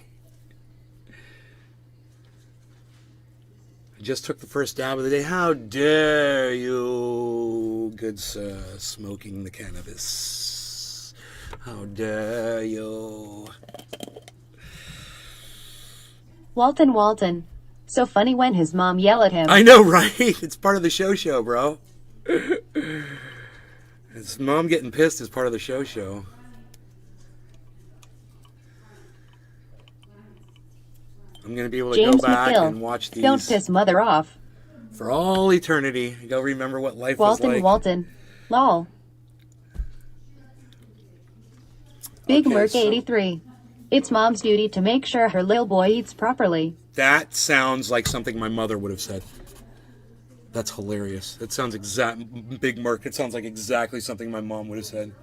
I just took the first dab of the day. How dare you, good sir, smoking the cannabis. How dare you. Walton. So funny when his mom yelled at him. I know, right? It's part of the show, bro. His mom getting pissed is part of the show. I'm going to be able to James go back McGill. and watch these. Don't piss mother off. For all eternity. Go remember what life was like. Walton. Lol. Big Okay, Merc so- 83. It's mom's duty to make sure her little boy eats properly. That sounds like something my mother would have said. That's hilarious. That sounds Big Merc. It sounds like exactly something my mom would have said.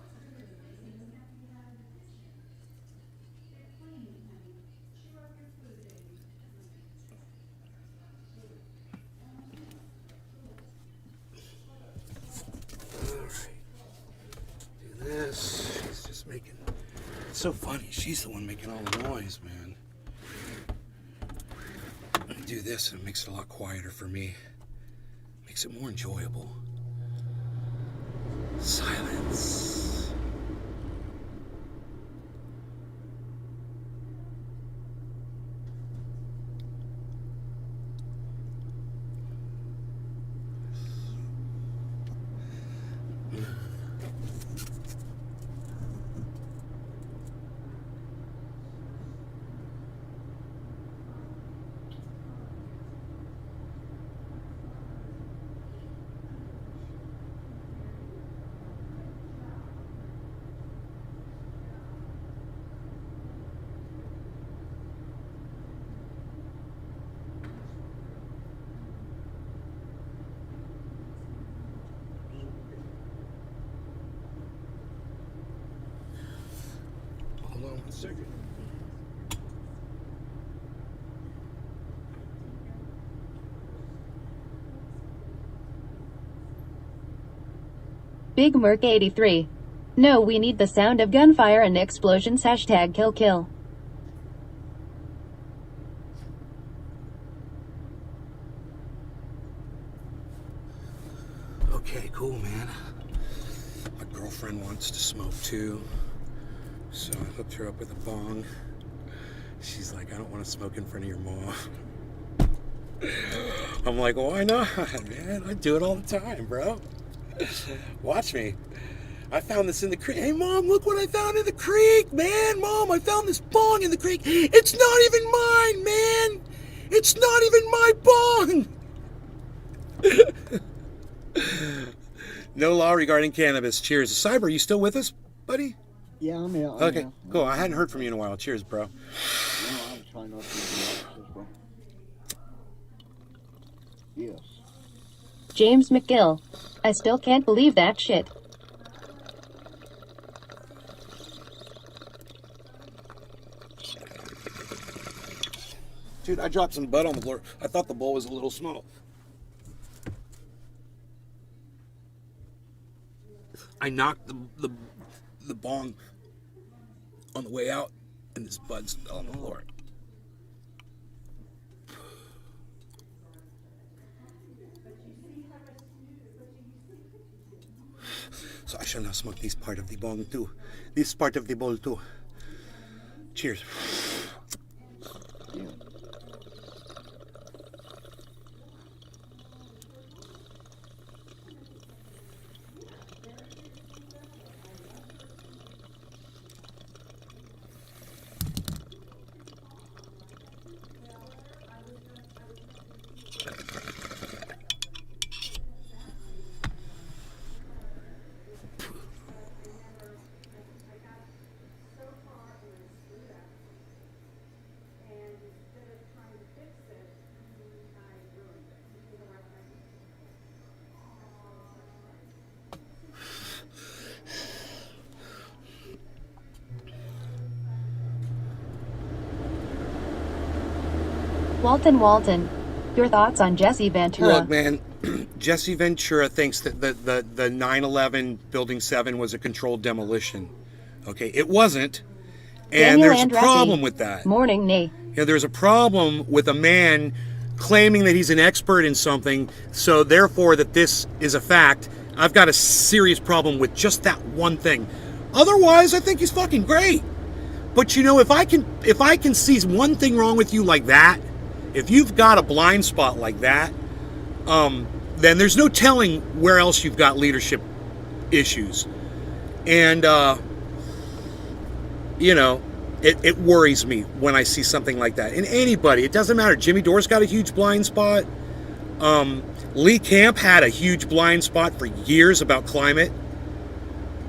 Alright. Do this. She's just making... It's so funny. She's the one making all the noise, man. Do this and it makes it a lot quieter for me. Makes it more enjoyable. Silence. Hold on 1 second. Big Merc 83. No, we need the sound of gunfire and explosions. #kill. Okay, cool, man. My girlfriend wants to smoke too, so I hooked her up with a bong. She's like, I don't want to smoke in front of your mom. I'm like, why not, man? I do it all the time, bro. Watch me. I found this in the creek. Hey, Mom, look what I found in the creek, man. Mom, I found this bong in the creek. It's not even mine, man. It's not even my bong. No law regarding cannabis. Cheers. Cyber, you still with us, buddy? Yeah, I'm here. Okay, cool. I hadn't heard from you in a while. Cheers, bro. No, I'm trying not to do that as well. Yes. James McGill. I still can't believe that shit. Dude, I dropped some bud on the floor. I thought the bowl was a little small. I knocked the bong on the way out, and this bud's on the floor. So I shall now smoke this part of the bong too. This part of the bowl too. Cheers. Walton, your thoughts on Jesse Ventura? Look, man, Jesse Ventura thinks that the 9/11 Building 7 was a controlled demolition. Okay, it wasn't. And Daniel there's Andretti. a problem with that. Morning, Nate. There's a problem with a man claiming that he's an expert in something, so therefore that this is a fact. I've got a serious problem with just that one thing. Otherwise, I think he's fucking great. But you know, if I can see one thing wrong with you like that, if you've got a blind spot like that, then there's no telling where else you've got leadership issues. And, you know, it worries me when I see something like that. And anybody, it doesn't matter. Jimmy Dore's got a huge blind spot. Lee Camp had a huge blind spot for years about climate.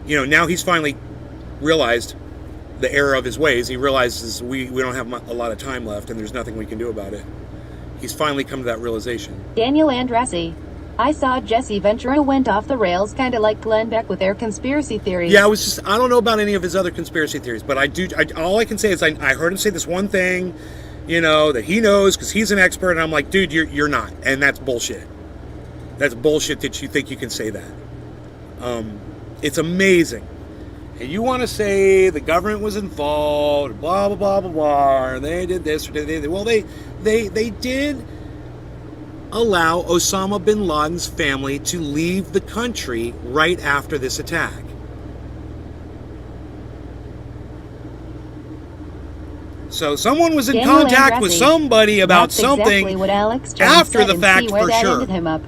You know, now he's finally realized the error of his ways. He realizes we don't have a lot of time left and there's nothing we can do about it. He's finally come to that realization. Daniel Andretti. I saw Jesse Ventura went off the rails, kind of like Glenn Beck with their conspiracy theories. Yeah, I don't know about any of his other conspiracy theories, but all I can say is I heard him say this one thing, you know, that he knows because he's an expert, and I'm like, dude, you're not, and that's bullshit. That's bullshit that you think you can say that. It's amazing. And you want to say the government was involved, blah, blah, blah, blah, blah, or they did this, or they did. Well, they did allow Osama bin Laden's family to leave the country right after this attack. So someone was in Daniel contact Andretti. with somebody about That's something exactly what Alex Jones after said, the and fact see where for that sure. ended him up.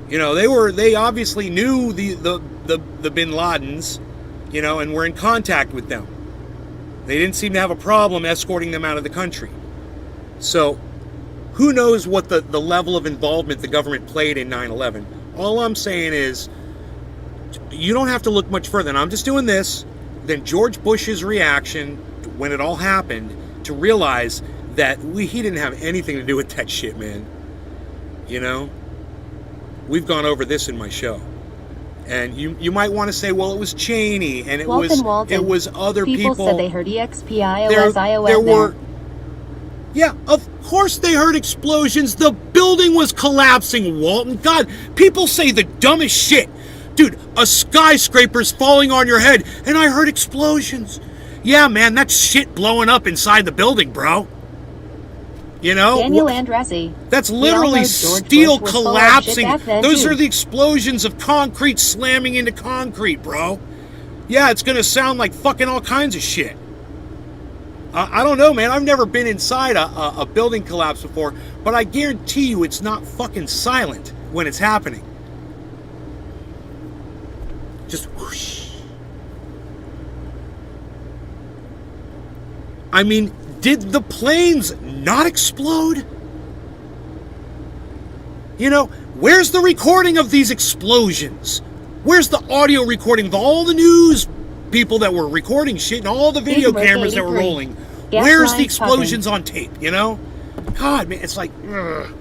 You know, they obviously knew the bin Ladens, you know, and were in contact with them. They didn't seem to have a problem escorting them out of the country. So who knows what the level of involvement the government played in 9/11. All I'm saying is you don't have to look much further. And I'm just doing this. Then George Bush's reaction when it all happened to realize that he didn't have anything to do with that shit, man. You know? We've gone over this in my show. And you might want to say, well, it was Cheney and it was other people. People said they heard EXP, Yeah, of course they heard explosions. The building was collapsing, Walton. God, people say the dumbest shit. Dude, a skyscraper's falling on your head, and I heard explosions. Yeah, man, that's shit blowing up inside the building, bro. You know? Daniel Andretti. That's literally steel collapsing. Those are the explosions of concrete slamming into concrete, bro. Yeah, it's going to sound like fucking all kinds of shit. I don't know, man. I've never been inside a building collapse before, but I guarantee you it's not fucking silent when it's happening. Just whoosh. I mean, did the planes not explode? You know, where's the recording of these explosions? Where's the audio recording of all the news people that were recording shit and all the video cameras that were rolling? Where's the explosions on tape, you know? God, man, it's like, ugh.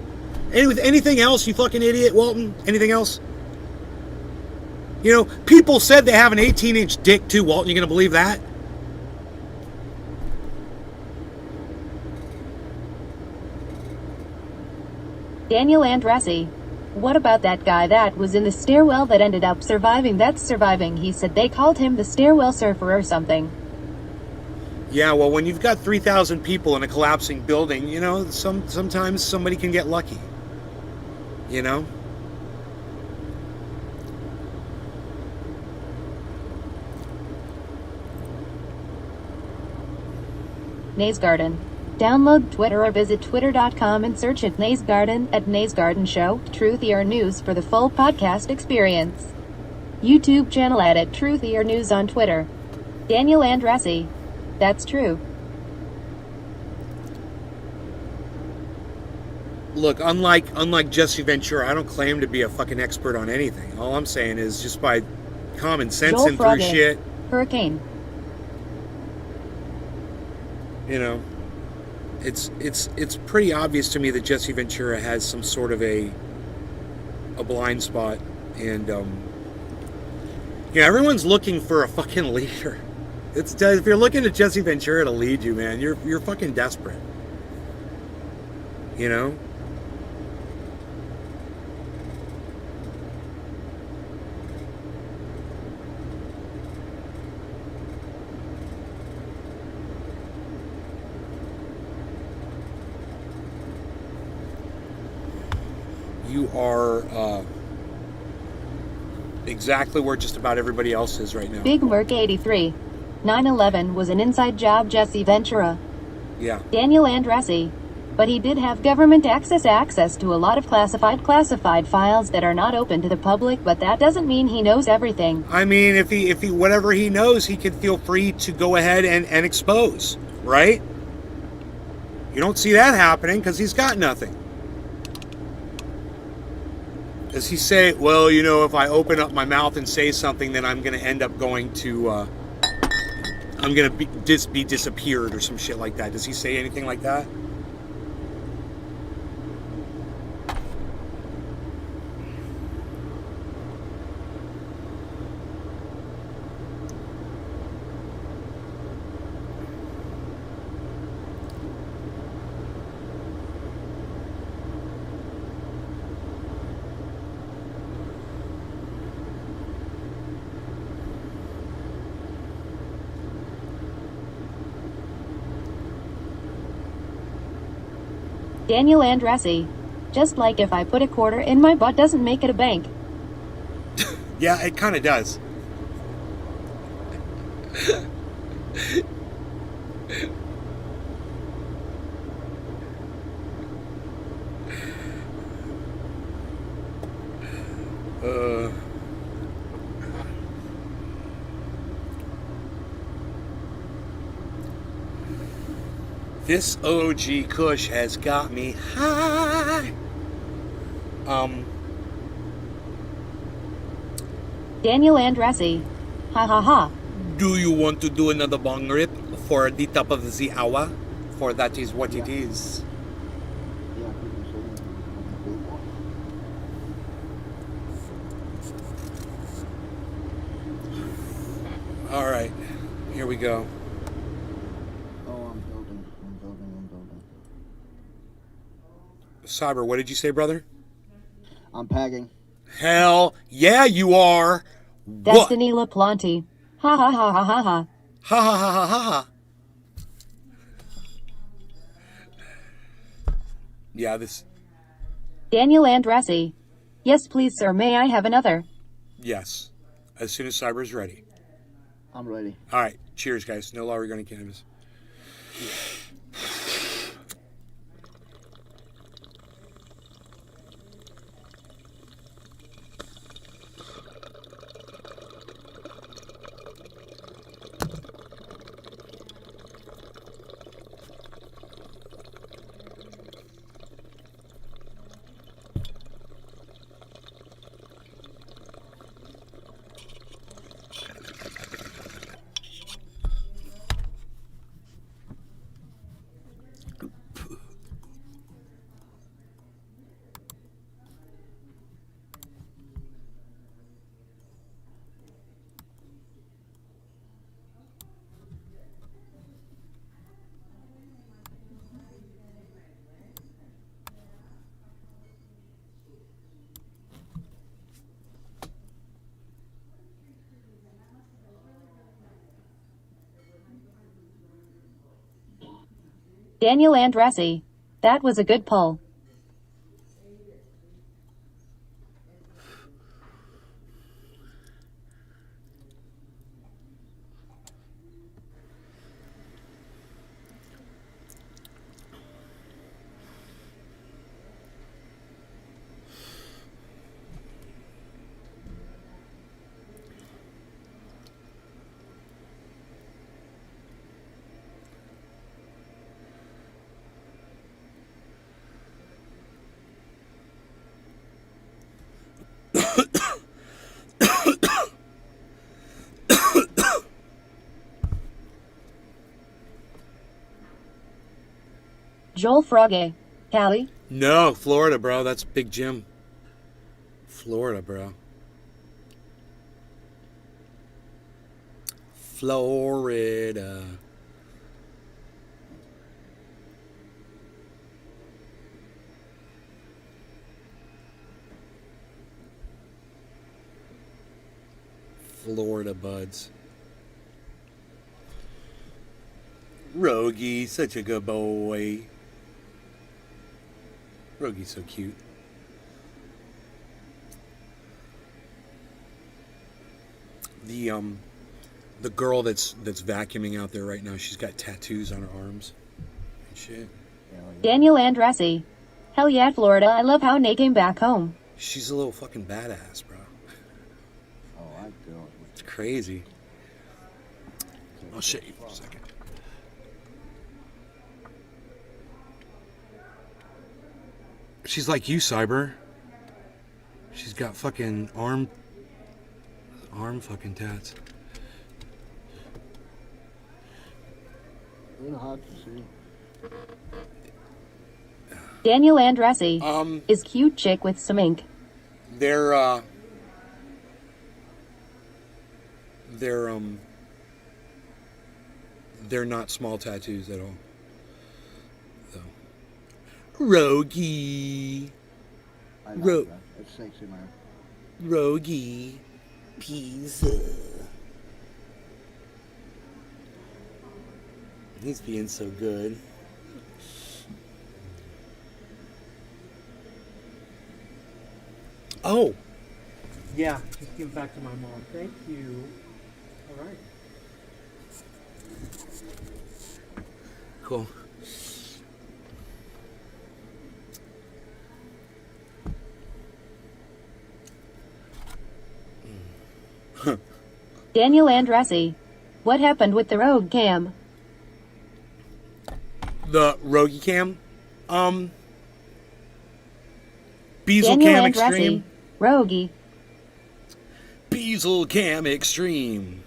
Anything else, you fucking idiot, Walton? Anything else? You know, people said they have an 18-inch dick too, Walton. You gonna believe that? Daniel Andretti. What about that guy that was in the stairwell that ended up surviving? That's surviving. He said they called him the stairwell surfer or something. Yeah, well, when you've got 3,000 people in a collapsing building, you know, sometimes somebody can get lucky. You know? Nays Garden. Download Twitter or visit twitter.com and search at Nays Garden at Nays Garden Show, Truthy or News for the full podcast experience. YouTube channel at Truthy or News on Twitter. Daniel Andressi. That's true. Look, unlike Jesse Ventura, I don't claim to be a fucking expert on anything. All I'm saying is just by common sense Joel and through Frogge. shit. Hurricane. You know, it's pretty obvious to me that Jesse Ventura has some sort of a blind spot, and everyone's looking for a fucking leader. If you're looking at Jesse Ventura to lead you, man, you're fucking desperate. You know? You are exactly where just about everybody else is right now. Big Merc 83. 9/11 was an inside job. Jesse Ventura. Yeah. Daniel Andressi. But he did have government access to a lot of classified files that are not open to the public, but that doesn't mean he knows everything. I mean, if he whatever he knows, he can feel free to go ahead and expose, right? You don't see that happening because he's got nothing. Does he say, well, you know, if I open up my mouth and say something, then I'm going to end up going to, I'm going to be disappeared or some shit like that? Does he say anything like that? Daniel Andressi. Just like if I put a quarter in my butt doesn't make it a bank. Yeah, it kind of does. This OG Kush has got me high. Daniel Andressi. Ha ha ha. Do you want to do another bong rip for the top of the hour? For that is what it is. All right, here we go. Cyber, what did you say, brother? I'm packing. Hell yeah, you are. Destiny LaPlante. Ha ha ha ha ha ha. Ha ha ha ha ha ha. Yeah, this. Daniel Andressi. Yes, please, sir. May I have another? Yes. As soon as Cyber's ready. I'm ready. All right. Cheers, guys. No law regarding cannabis. Daniel Andressi. That was a good pull. Joel Frogge. Cali? No, Florida, bro. That's Big Jim. Florida, bro. Florida. Florida buds. Rogie, such a good boy. Rogie's so cute. The girl that's vacuuming out there right now, she's got tattoos on her arms and shit. Daniel Andressi. Hell yeah, Florida. I love how Nate came back home. She's a little fucking badass, bro. Oh, I do. It's crazy. I'll show you for a second. She's like you, Cyber. She's got fucking arm fucking tats. A little hard to see. Daniel Andressi. Is cute chick with some ink. They're not small tattoos at all. So. Rogie. I like that. It's sexy, man. Rogie. Pizza. He's being so good. Oh. Yeah, just give it back to my mom. Thank you. All right. Cool. Daniel Andressi. What happened with the Rogue Cam? The Rogie Cam? Beazle Daniel Cam Andressi. Extreme. Rogie. Beazle Cam Extreme.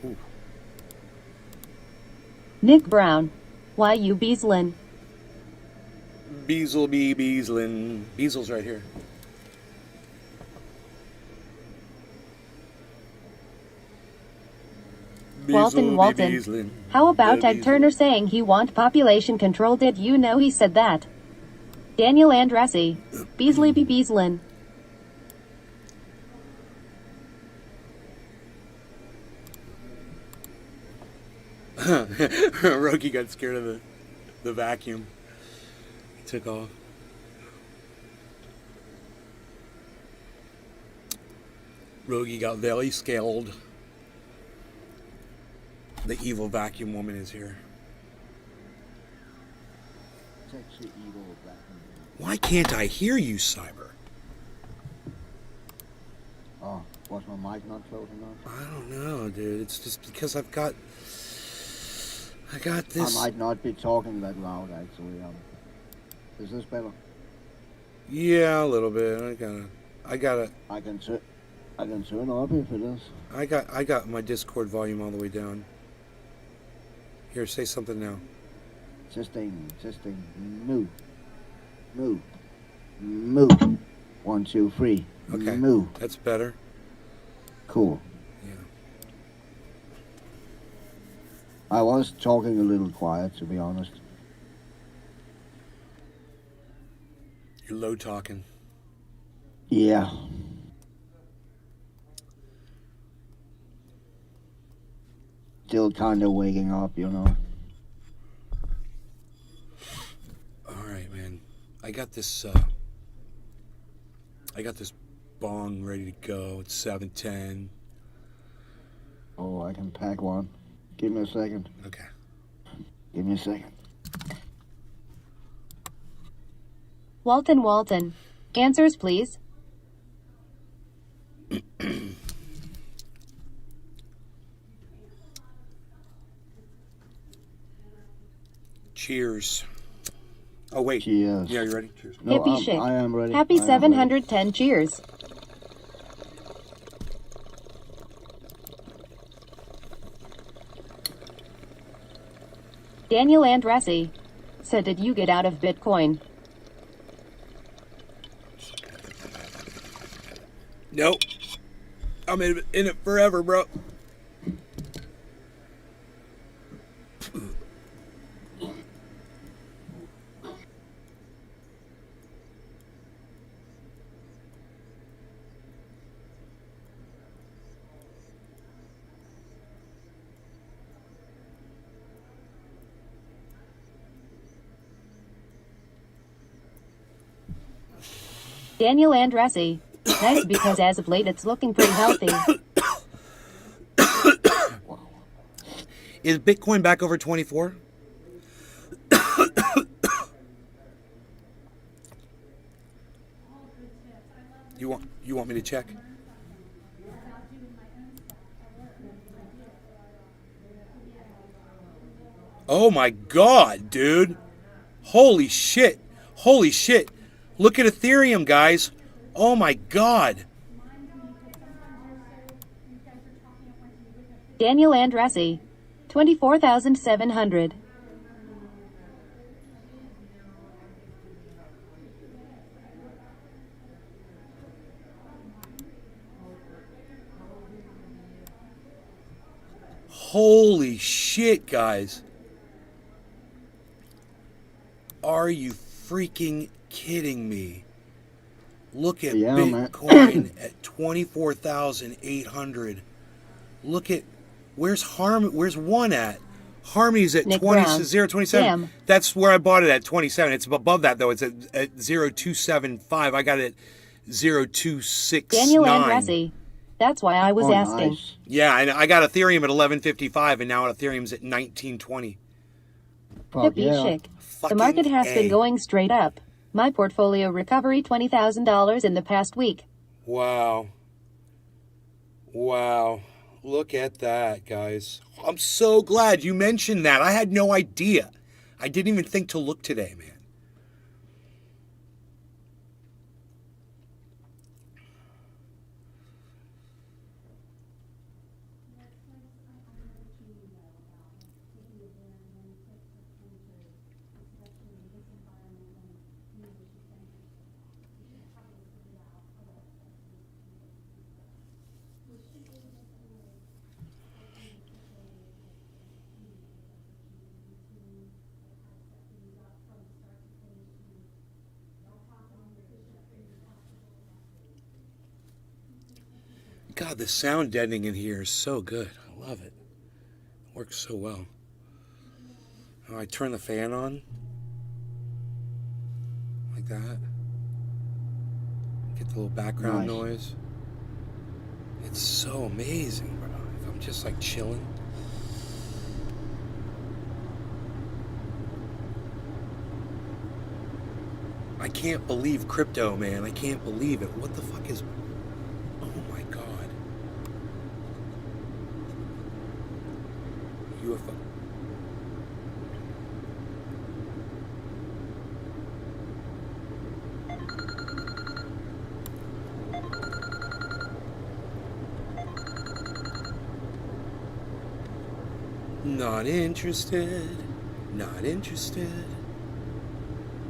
Ooh. Nick Brown. Why you Beaslin? Beazle be Beazlin. Beazle's right here. Walton. How about Ted Turner saying he want population control? Did you know he said that? Daniel Andressi. Beasley be Beaslin. Rogie got scared of the vacuum. He took off. Rogie got very scared. The evil vacuum woman is here. Sexy evil vacuum. Why can't I hear you, Cyber? Oh, was my mic not close enough? I don't know, dude. It's just because I got this. I might not be talking that loud, actually. Is this better? Yeah, a little bit. I gotta. I can turn up if it is. I got my Discord volume all the way down. Here, say something now. Testing. Moo. 1, 2, 3. Okay. Moo. That's better. Cool. Yeah. I was talking a little quiet, to be honest. You're low talking. Yeah. Still kind of waking up, you know. All right, man. I got this bong ready to go. It's 7:10. Oh, I can pack one. Give me a second. Okay. Give me a second. Walton. Answers, please. Cheers. Oh, wait. Cheers. Yeah, you ready? Cheers. No, Hippie shake. I am ready. Happy I am 710 cheers. Daniel Andressi said, did you get out of Bitcoin? Nope. I'm in it forever, bro. Daniel Andressi. Nice, because as of late it's looking pretty healthy. Is Bitcoin back over 24? You want me to check? Oh my God, dude. Holy shit. Holy shit. Look at Ethereum, guys. Oh my God. Daniel Andressi. 24,700. Holy shit, guys. Are you freaking kidding me? Look at Bitcoin at 24,800. Look at where's one at? Harmony's at 0.27. Damn. That's where I bought it at 27. It's above that though. It's at 0.275. I got it at 0.269. Daniel Andressi. That's why I was asking. Nice. Yeah, and I got Ethereum at 11.55, and now Ethereum's at 19.20. Hippie chic. The market has been going straight up. My portfolio recovery $20,000 in the past week. Wow. Wow. Look at that, guys. I'm so glad you mentioned that. I had no idea. I didn't even think to look today, man. God, the sound deadening in here is so good. I love it. It works so well. Oh, I turn the fan on. Like that. Get the little background noise. It's so amazing, bro. If I'm just like chilling. I can't believe crypto, man. I can't believe it. What the fuck is... UFO. Not interested. Not interested.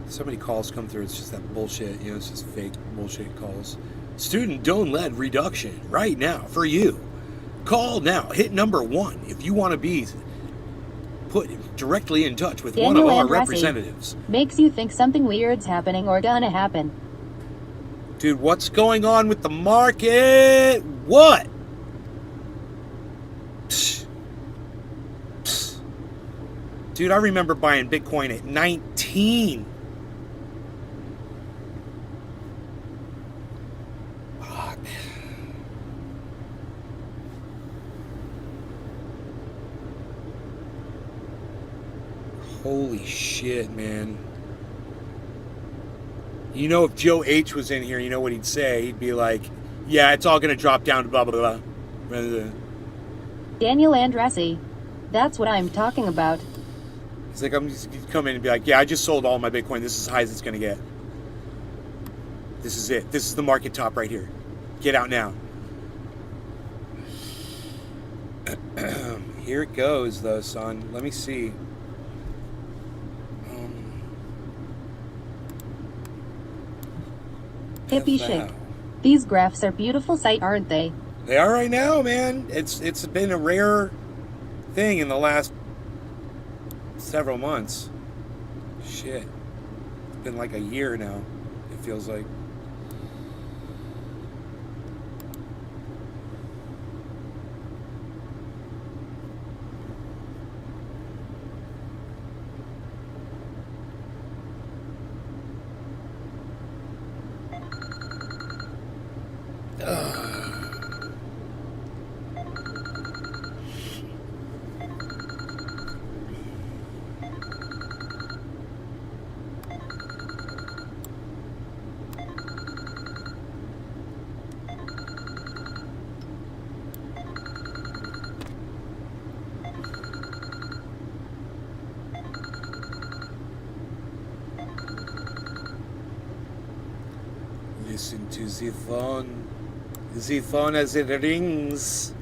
So many calls come through. It's just that bullshit. You know, it's just fake bullshit calls. Student don't let reduction right now for you. Call now. Hit number 1 if you want to be put directly in touch with Daniel one of our Andresi. representatives. Makes you think something weird's happening or gonna happen. Dude, what's going on with the market? What? Psh. Psh. Dude, I remember buying Bitcoin at 19. Fuck. Holy shit, man. You know, if Joe H was in here, you know what he'd say? He'd be like, yeah, it's all going to drop down to blah, blah, blah. Daniel Andresi. That's what I'm talking about. He's like, I'm just gonna come in and be like, yeah, I just sold all my Bitcoin. This is as high as it's going to get. This is it. This is the market top right here. Get out now. Here it goes, though, son. Let me see. Hippie chic. These graphs are beautiful sight, aren't they? They are right now, man. It's been a rare thing in the last several months. Shit. It's been like a year now, it feels like. Listen to the phone. The phone as it rings.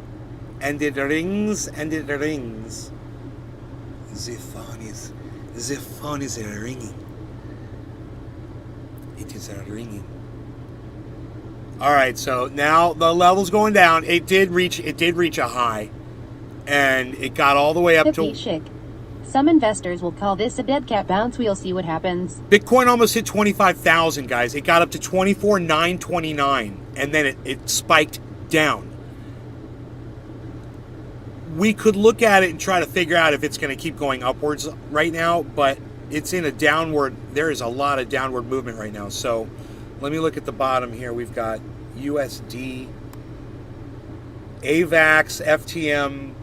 And it rings and it rings. The phone is ringing. It is ringing. Alright, so now the level's going down. It did reach a high. And it got all the way up Hippie chic. Some investors will call this a dead cat bounce. We'll see what happens. Bitcoin almost hit 25,000, guys. It got up to 24,929, and then it spiked down. We could look at it and try to figure out if it's going to keep going upwards right now, but it's in a downward. There is a lot of downward movement right now. So let me look at the bottom here. We've got USD, AVAX, FTM,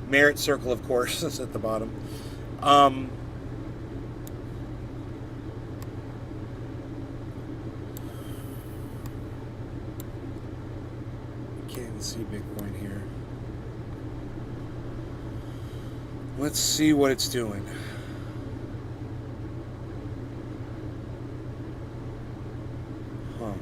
Merit Circle, of course, is at the bottom. Can't even see Bitcoin here. Let's see what it's doing. Huh.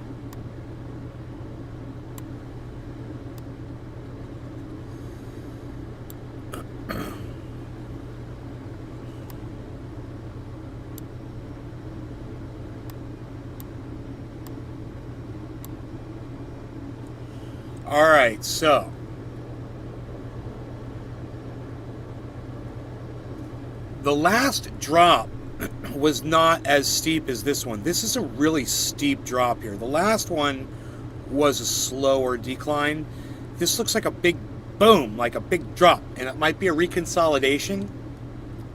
All right, so the last drop was not as steep as this one. This is a really steep drop here. The last one was a slower decline. This looks like a big boom, like a big drop, and it might be a reconsolidation.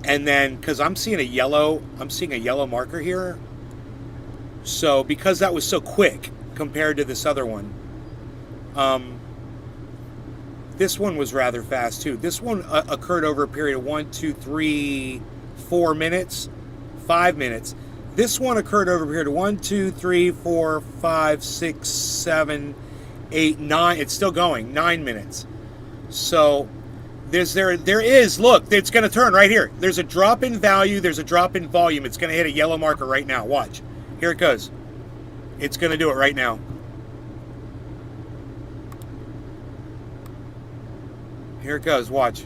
And then, because I'm seeing a yellow marker here. So because that was so quick compared to this other one, this one was rather fast too. This one occurred over a period of 1, 2, 3, 4 minutes, 5 minutes. This one occurred over a period of 1, 2, 3, 4, 5, 6, 7, 8, 9. It's still going, 9 minutes. So there is, look, it's going to turn right here. There's a drop in value. There's a drop in volume. It's going to hit a yellow marker right now. Watch. Here it goes. It's going to do it right now. Here it goes, watch.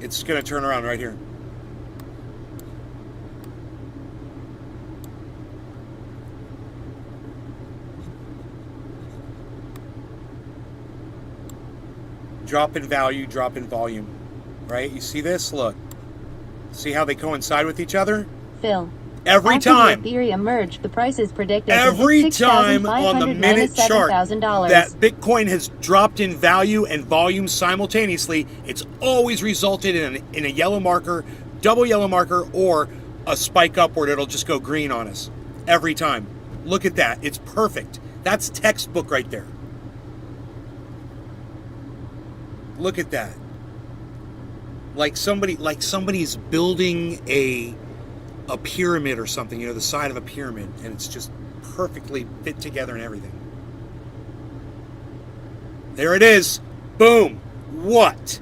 It's going to turn around right here. Drop in value, drop in volume. Right? You see this? Look. See how they coincide with each other? Phil. Every After time. the Ethereum merge, the price is predicted Every to hit time on the minute chart that Bitcoin has dropped in value and volume simultaneously, it's always resulted in a yellow marker, double yellow marker, or a spike upward. It'll just go green on us. Every time. Look at that. It's perfect. That's textbook right there. Look at that. Like somebody's building a pyramid or something, the side of a pyramid, and it's just perfectly fit together and everything. There it is. Boom. What?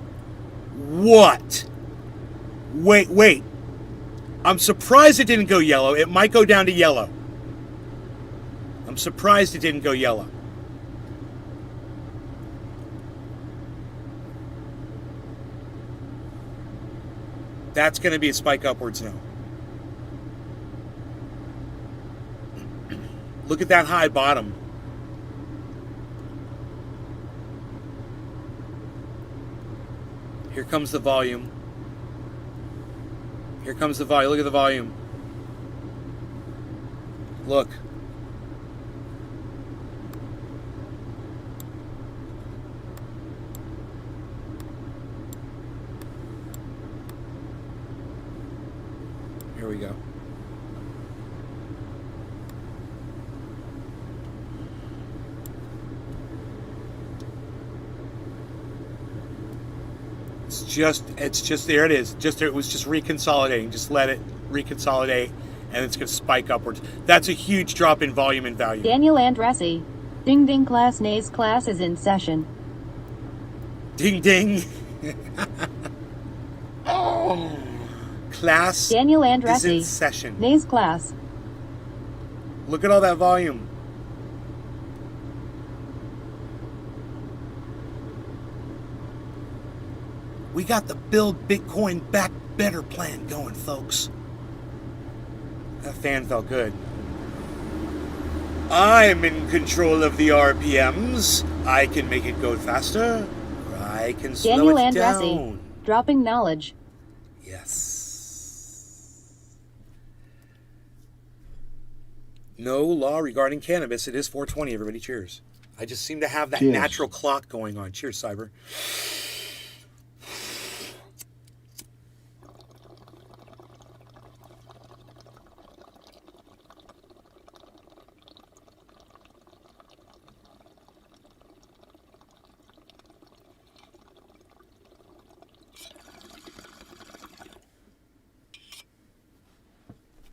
Wait. I'm surprised it didn't go yellow. It might go down to yellow. I'm surprised it didn't go yellow. That's going to be a spike upwards now. Look at that high bottom. Here comes the volume. Here comes the volume. Look at the volume. Look. Here we go. It's just there it is. It was just reconsolidating. Just let it reconsolidate and it's going to spike upwards. That's a huge drop in volume and value. Daniel Andressi. Ding ding class, Nays class is in session. Ding ding. Oh. Class Daniel Andressi. is in session. Nays class. Look at all that volume. We got the Build Bitcoin Back Better plan going, folks. That fan felt good. I'm in control of the RPMs. I can make it go faster. Or I can slow Daniel it Andressi. down. Dropping knowledge. Yes. No law regarding cannabis. It is 420, everybody. Cheers. I just seem to have that natural clock going on. Cheers, Cyber.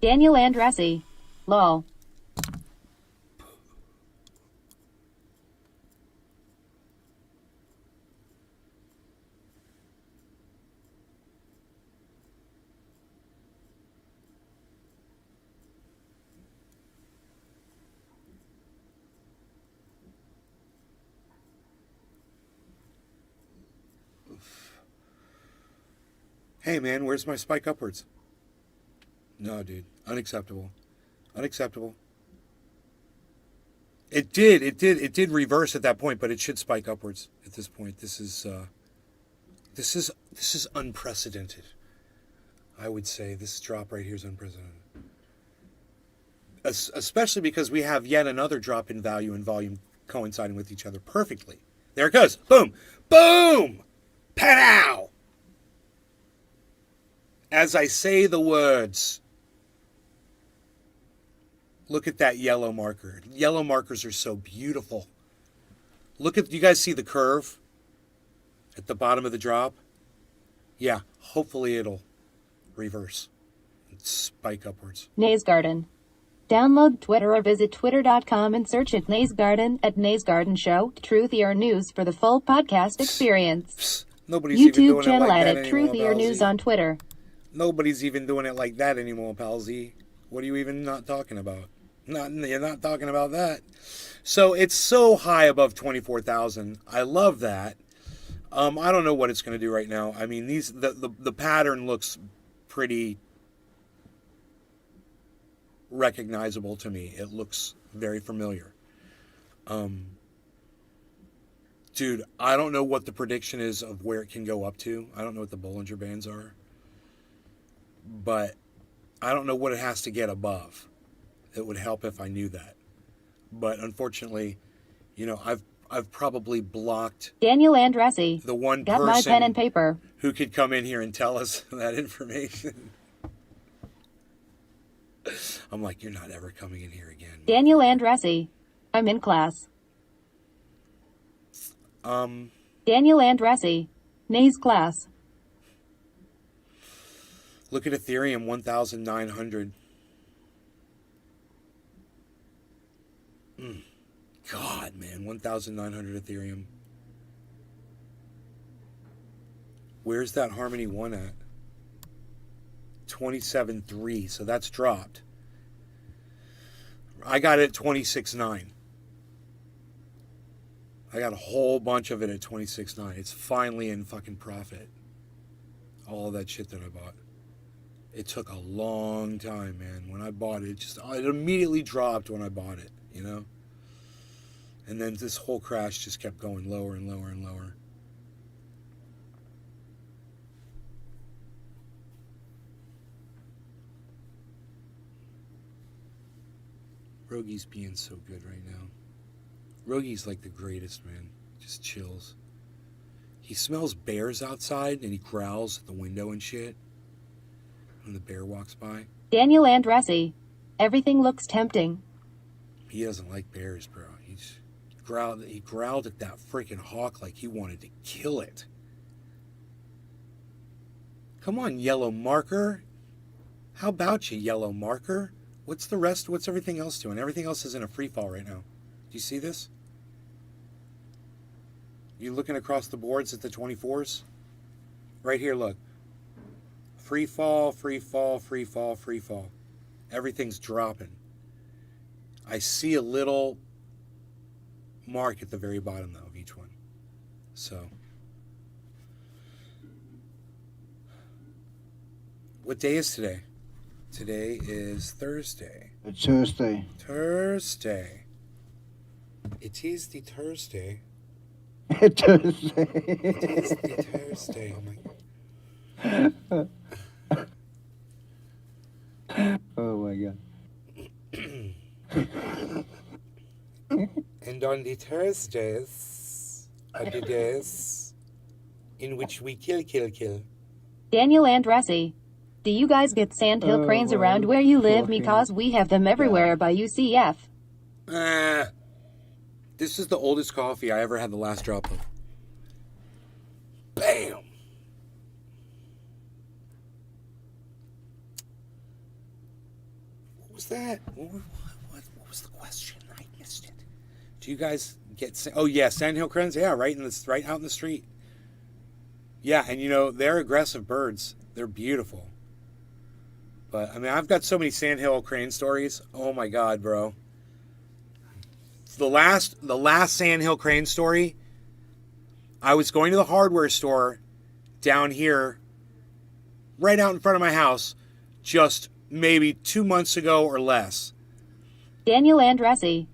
Daniel Andressi. Lol. Hey man, where's my spike upwards? No, dude. Unacceptable. Unacceptable. It did reverse at that point, but it should spike upwards at this point. This is unprecedented. I would say this drop right here is unprecedented. Especially because we have yet another drop in value and volume coinciding with each other perfectly. There it goes. Boom. Boom! Pow! As I say the words, look at that yellow marker. Yellow markers are so beautiful. Look at, you guys see the curve at the bottom of the drop? Yeah, hopefully it'll reverse and spike upwards. Nays Garden. Download Twitter or visit twitter.com and search at Nays Garden at Nays Garden Show, Truthier News for the full podcast experience. Nobody's even YouTube doing channel it like at that anymore, Truthier News on Twitter. Nobody's even doing it like that anymore, Palsy. What are you even not talking about? You're not talking about that. So it's so high above 24,000. I love that. I don't know what it's going to do right now. I mean, the pattern looks pretty recognizable to me. It looks very familiar. Dude, I don't know what the prediction is of where it can go up to. I don't know what the Bollinger Bands are. But I don't know what it has to get above. It would help if I knew that. But unfortunately, you know, I've probably blocked Daniel Andressi. The one got person my pen and paper who could come in here and tell us that information. I'm like, you're not ever coming in here again. Daniel Andressi. I'm in class. Daniel Andressi. Nays class. Look at Ethereum, 1,900. God, man, 1,900 Ethereum. Where's that Harmony 1 at? 27.3, so that's dropped. I got it at 26.9. I got a whole bunch of it at 26.9. It's finally in fucking profit. All of that shit that I bought. It took a long time, man. When I bought it, it immediately dropped when I bought it, you know? And then this whole crash just kept going lower and lower and lower. Rogi's being so good right now. Rogi's like the greatest, man. Just chills. He smells bears outside and he growls at the window and shit when the bear walks by. Daniel Andressi. Everything looks tempting. He doesn't like bears, bro. He growled at that freaking hawk like he wanted to kill it. Come on, yellow marker. How about you, yellow marker? What's the rest? What's everything else doing? Everything else is in a free fall right now. Do you see this? You looking across the boards at the 24s? Right here, look. Free fall, free fall, free fall, free fall. Everything's dropping. I see a little mark at the very bottom, though, of each one. So, what day is today? Today is Thursday. It's Thursday. Thursday. It is the Thursday. Thursday. It is the Thursday. Oh my. Oh my God. And on the Thursdays are the days in which we kill. Daniel Andressi. Do you guys get sandhill cranes around where you live? Because we have them everywhere by UCF. This is the oldest coffee I ever had the last drop of. Bam! What was that? What was the question? I missed it. Do you guys get... Oh, yeah, sandhill cranes? Yeah, right out in the street. Yeah, and you know, they're aggressive birds. They're beautiful. But, I mean, I've got so many sandhill crane stories. Oh, my God, bro. The last sandhill crane story, I was going to the hardware store down here, right out in front of my house, just maybe 2 months ago or less. Daniel Andressi.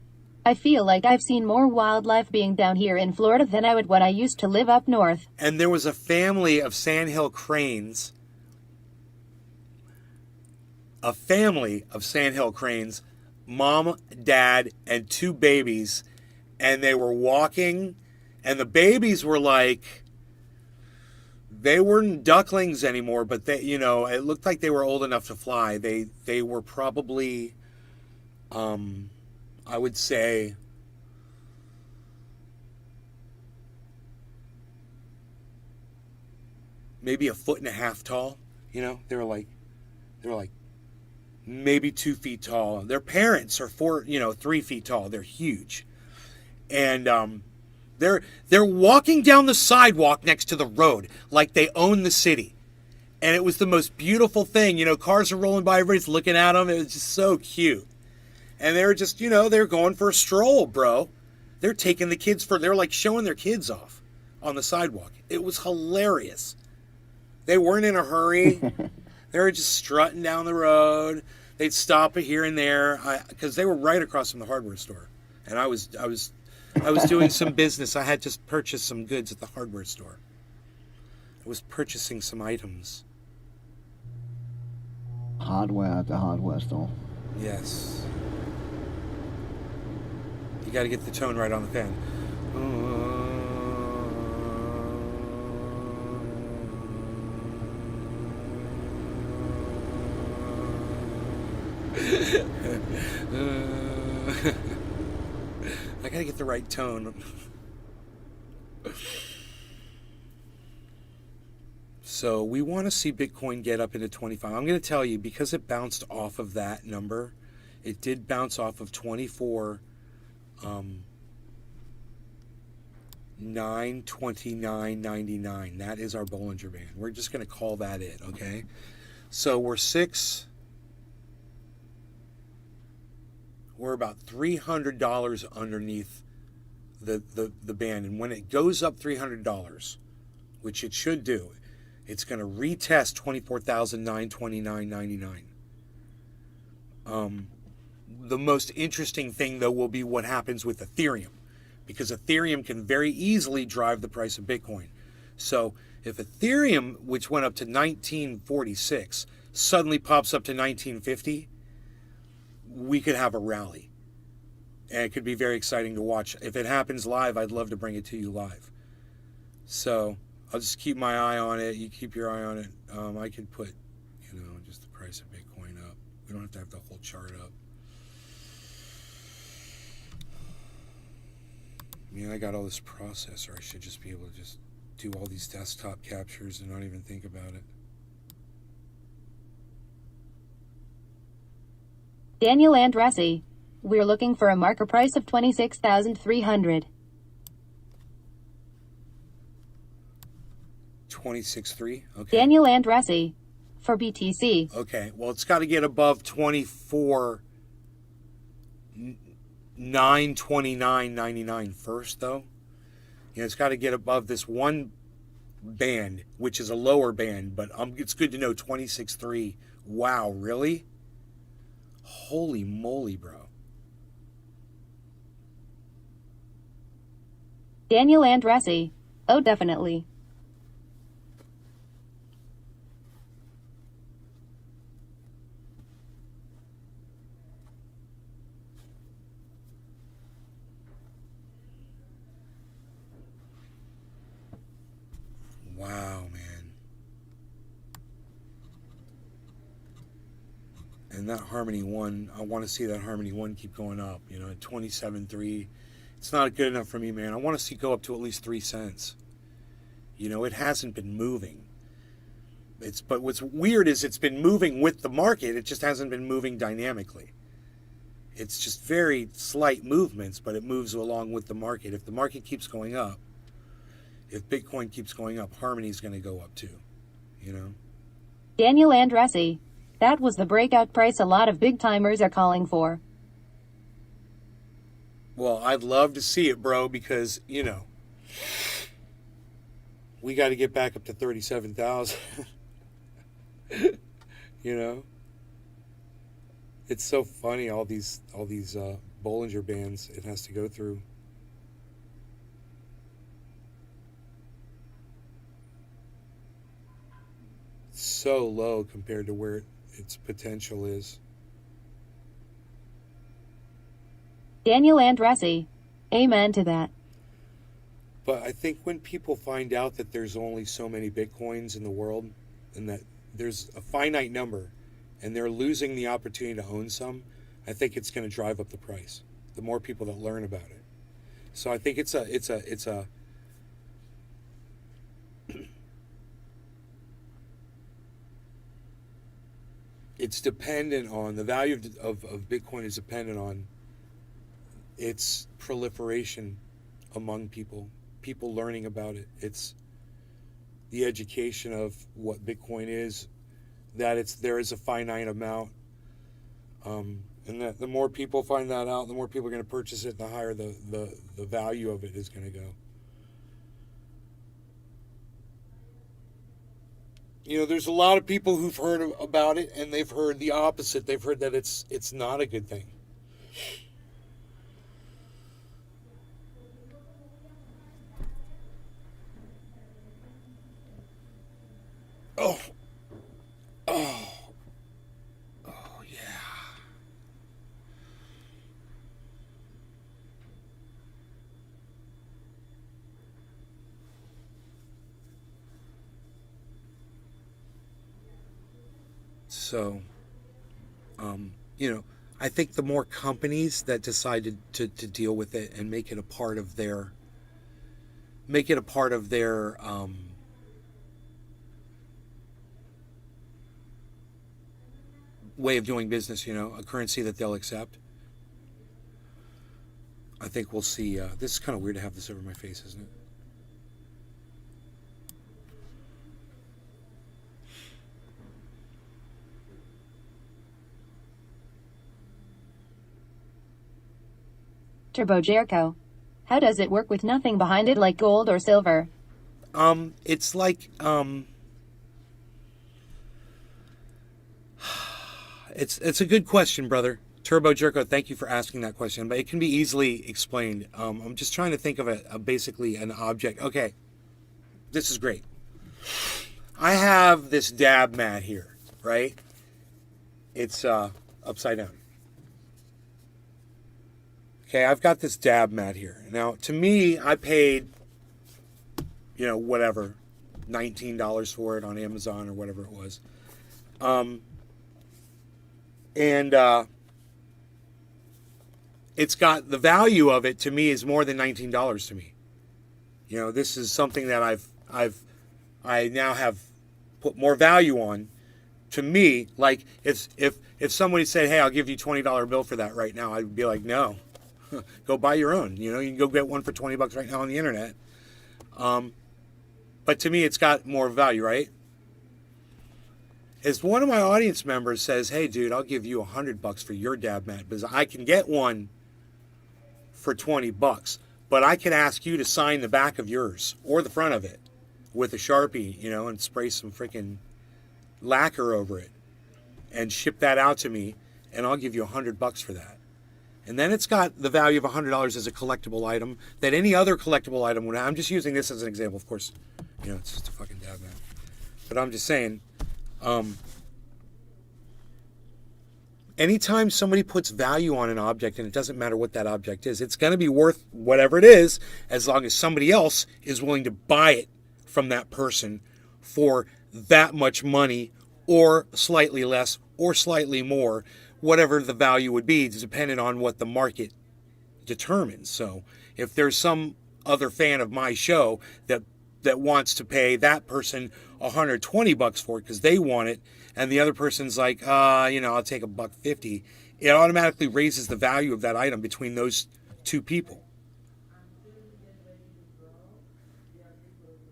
I feel like I've seen more wildlife being down here in Florida than I would when I used to live up north. And there was a family of sandhill cranes. A family of sandhill cranes. Mom, dad, and 2 babies. And they were walking. And the babies were like... They weren't ducklings anymore, but they, you know, it looked like they were old enough to fly. They were probably... I would say... maybe 1.5 feet tall. You know, they were like maybe 2 feet tall. Their parents are 3 feet tall. They're huge. And they're walking down the sidewalk next to the road like they own the city. And it was the most beautiful thing. You know, cars are rolling by, everybody's looking at them. It was just so cute. And they were just, you know, they're going for a stroll, bro. They're taking the kids they're like showing their kids off on the sidewalk. It was hilarious. They weren't in a hurry. They were just strutting down the road. They'd stop here and there because they were right across from the hardware store. And I was I was doing some business. I had just purchased some goods at the hardware store. I was purchasing some items. Hardware at the hardware store. Yes. You got to get the tone right on the fan. I got to get the right tone. So we want to see Bitcoin get up into 25. I'm going to tell you, because it bounced off of that number, it did bounce off of 24, 929.99. That is our Bollinger Band. We're just going to call that it, okay? So we're about $300 underneath the band. And when it goes up $300, which it should do, it's going to retest 24,929.99. The most interesting thing, though, will be what happens with Ethereum, because Ethereum can very easily drive the price of Bitcoin. So if Ethereum, which went up to 1946, suddenly pops up to 1950, we could have a rally. And it could be very exciting to watch. If it happens live, I'd love to bring it to you live. So I'll just keep my eye on it. You keep your eye on it. I could put, just the price of Bitcoin up. We don't have the whole chart up. I mean, I got all this processor. I should just be able to just do all these desktop captures and not even think about it. Daniel Andressi. We're looking for a marker price of 26,300. 26.3. Okay. Daniel Andressi. For BTC. Okay. Well, it's got to get above 24,929.99 first, though. It's got to get above this one band, which is a lower band, but it's good to know 26.3. Wow, really? Holy moly, bro. Daniel Andressi. Oh, definitely. Wow, man. And that Harmony 1, I want to see that Harmony 1 keep going up, at 27.3. It's not good enough for me, man. I want to see it go up to at least 3 cents. It hasn't been moving. But what's weird is it's been moving with the market. It just hasn't been moving dynamically. It's just very slight movements, but it moves along with the market. If the market keeps going up, if Bitcoin keeps going up, Harmony's going to go up too, Daniel Andressi. That was the breakout price a lot of big timers are calling for. Well, I'd love to see it, bro, because, we got to get back up to 37,000. It's so funny, all these Bollinger Bands it has to go through. So low compared to where its potential is. Daniel Andressi. Amen to that. But I think when people find out that there's only so many Bitcoins in the world and that there's a finite number and they're losing the opportunity to own some, I think it's going to drive up the price. The more people that learn about it. So I think it's dependent on, the value of Bitcoin is dependent on its proliferation among people learning about it. It's the education of what Bitcoin is, that there is a finite amount, and that the more people find that out, the more people are going to purchase it, the higher the value of it is going to go. There's a lot of people who've heard about it, and they've heard the opposite. They've heard that it's not a good thing. So, I think the more companies that decide to deal with it and make it a part of their way of doing business, a currency that they'll accept, I think we'll see. This is kind of weird to have this over my face, isn't it? Turbo Jericho. How does it work with nothing behind it like gold or silver? It's like, it's a good question, brother. Turbo Jericho, thank you for asking that question, but it can be easily explained. I'm just trying to think of basically an object. Okay, this is great. I have this dab mat here, right? It's upside down. Okay, I've got this dab mat here. Now, to me, I paid, whatever, $19 for it on Amazon or whatever it was. It's got the value of it to me is more than $19 to me. This is something that I now have put more value on. To me, like if somebody said, "Hey, I'll give you $20 bill for that right now," I'd be like, "No, go buy your own." You can go get one for $20 right now on the internet. But to me, it's got more value, right? As one of my audience members says, "Hey, dude, I'll give you $100 for your dab mat because I can get one for $20, but I can ask you to sign the back of yours or the front of it with a Sharpie, and spray some freaking lacquer over it and ship that out to me, and I'll give you $100 for that." And then it's got the value of $100 as a collectible item that any other collectible item would have. I'm just using this as an example, of course. It's just a fucking dab mat. But I'm just saying, anytime somebody puts value on an object, and it doesn't matter what that object is, it's going to be worth whatever it is, as long as somebody else is willing to buy it from that person for that much money, or slightly less, or slightly more, whatever the value would be, depending on what the market determines. So if there's some other fan of my show that wants to pay that person $120 for it because they want it, and the other person's like, I'll take $150, it automatically raises the value of that item between those two people.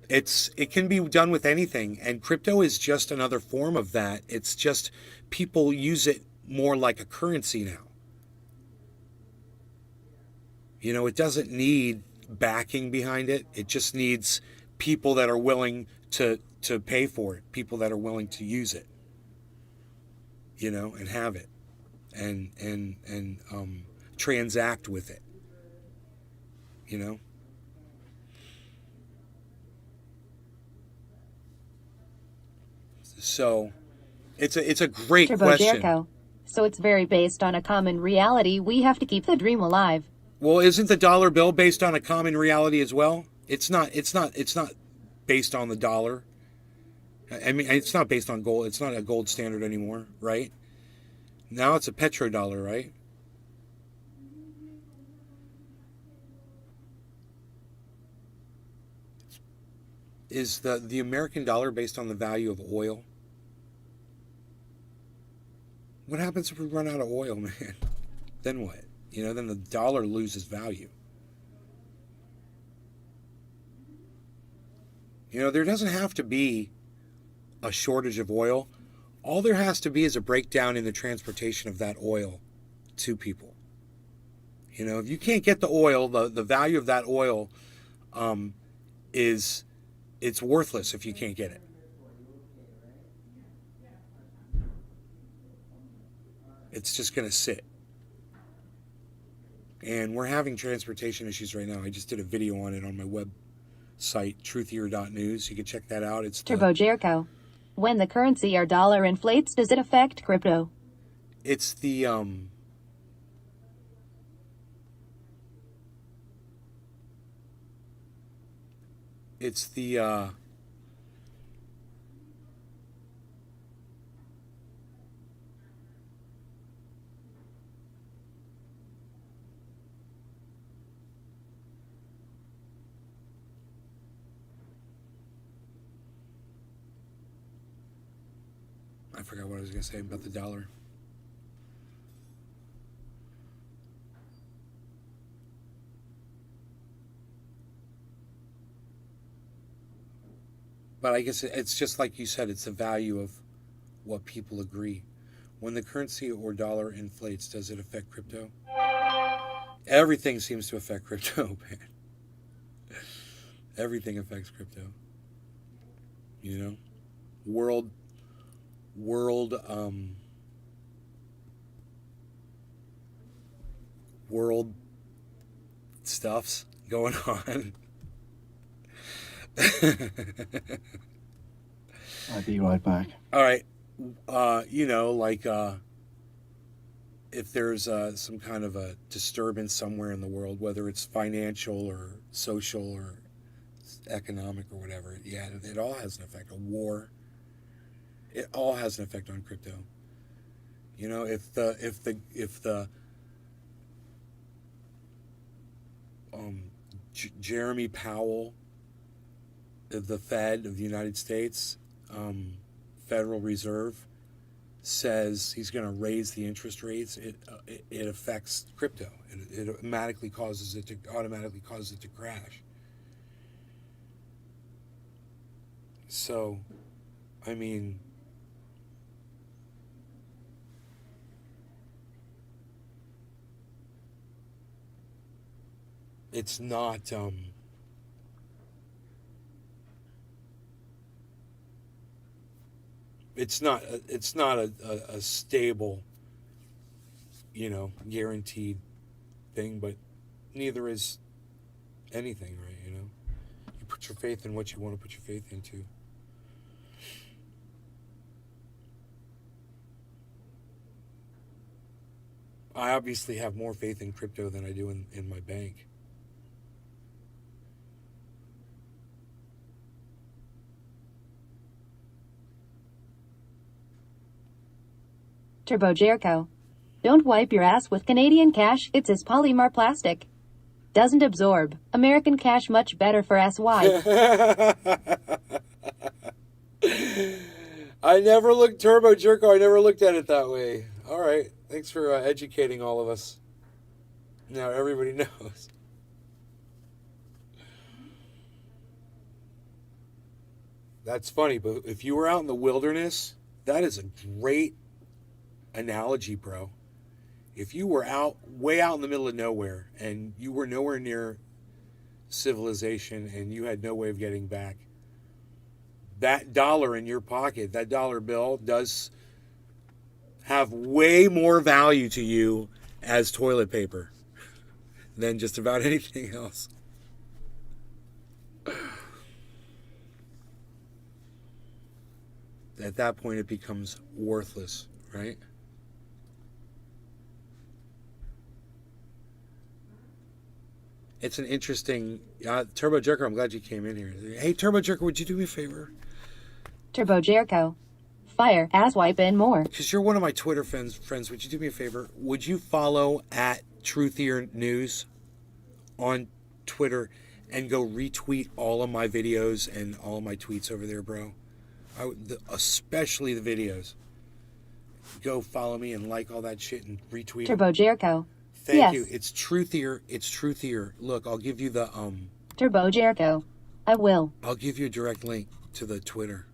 It can be done with anything, and crypto is just another form of that. It's just people use it more like a currency now. It doesn't need backing behind it. It just needs people that are willing to pay for it, people that are willing to use it, and have it, and transact with it, So it's a great Turbo question. Jericho. So it's very based on a common reality. We have to keep the dream alive. Well, isn't the dollar bill based on a common reality as well? It's not based on the dollar. I mean, it's not based on gold. It's not a gold standard anymore, right? Now it's a petrodollar, right? Is the American dollar based on the value of oil? What happens if we run out of oil, man? Then what? Then the dollar loses value. There doesn't have to be a shortage of oil. All there has to be is a breakdown in the transportation of that oil to people. If you can't get the oil, the value of that oil it's worthless if you can't get it. It's just going to sit. And we're having transportation issues right now. I just did a video on it on my website, truthier.news. You can check that out. It's Turbo Jericho. When the currency or dollar inflates, does it affect crypto? It's the I forgot what I was going to say about the dollar. But I guess it's just like you said, it's the value of what people agree. When the currency or dollar inflates, does it affect crypto? Everything seems to affect crypto, man. Everything affects crypto. You know? World stuffs going on. I'll be right back. All right. You know, like if there's some kind of a disturbance somewhere in the world, whether it's financial or social or economic or whatever, yeah, it all has an effect. A war, it all has an effect on crypto. You know, if the Jeremy Powell of the Fed of the United States, Federal Reserve, says he's going to raise the interest rates, it affects crypto. It automatically causes it to crash. So, I mean, it's not it's not a stable, you know, guaranteed thing, but neither is anything, right? You know, you put your faith in what you want to put your faith into. I obviously have more faith in crypto than I do in my bank. Turbo Jericho. Don't wipe your ass with Canadian cash, it's as polymer plastic. Doesn't absorb. American cash much better for SY. I never looked, Turbo Jerko, I never looked at it that way. All right, thanks for educating all of us. Now everybody knows. That's funny, but if you were out in the wilderness, that is a great analogy, bro. If you were way out in the middle of nowhere and you were nowhere near civilization and you had no way of getting back, that dollar in your pocket, that dollar bill, does have way more value to you as toilet paper than just about anything else. At that point, it becomes worthless, right? It's an interesting... Turbo Jerker, I'm glad you came in here. Hey, Turbo Jerker, would you do me a favor? Turbo Jericho. Fire, ass wipe, and more. Because you're one of my Twitter friends, would you do me a favor? Would you follow at Truthier News on Twitter and go retweet all of my videos and all of my tweets over there, bro? Especially the videos. Go follow me and like all that shit and retweet Turbo Jericho. Thank you. It's Truthier. It's Truthier. Look, I'll give you the Turbo Jericho. I will. I'll give you a direct link to the Twitter.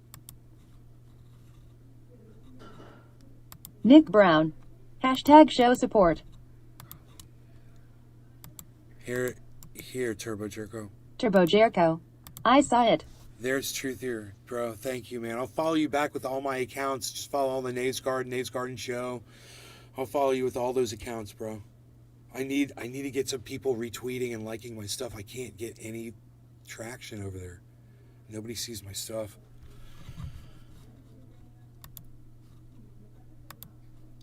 Nick Brown. Hashtag show support. Here, Turbo Jerko. Turbo Jericho. I saw it. There's Truthier, bro. Thank you, man. I'll follow you back with all my accounts. Just follow all the Nays Garden Show. I'll follow you with all those accounts, bro. I need to get some people retweeting and liking my stuff. I can't get any traction over there. Nobody sees my stuff.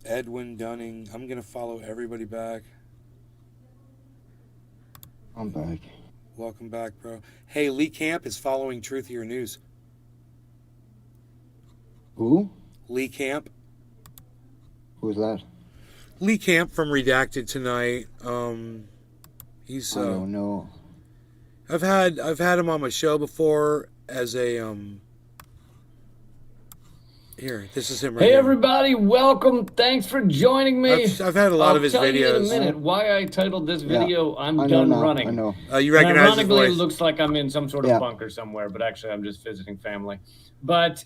Edwin Dunning. I'm going to follow everybody back. I'm back. Welcome back, bro. Hey, Lee Camp is following Truthier News. Who? Lee Camp. Who's that? Lee Camp from Redacted Tonight. He's I don't know. I've had him on my show before as a Here, this is him right Hey here. everybody, welcome. Thanks for joining me. I've had a lot of his I'll tell you in videos. a minute why I titled this video, I'm I know done now, running. I know. You recognize his ironically, it voice. looks like I'm in some sort of Yeah. bunker somewhere, but actually I'm just visiting family. But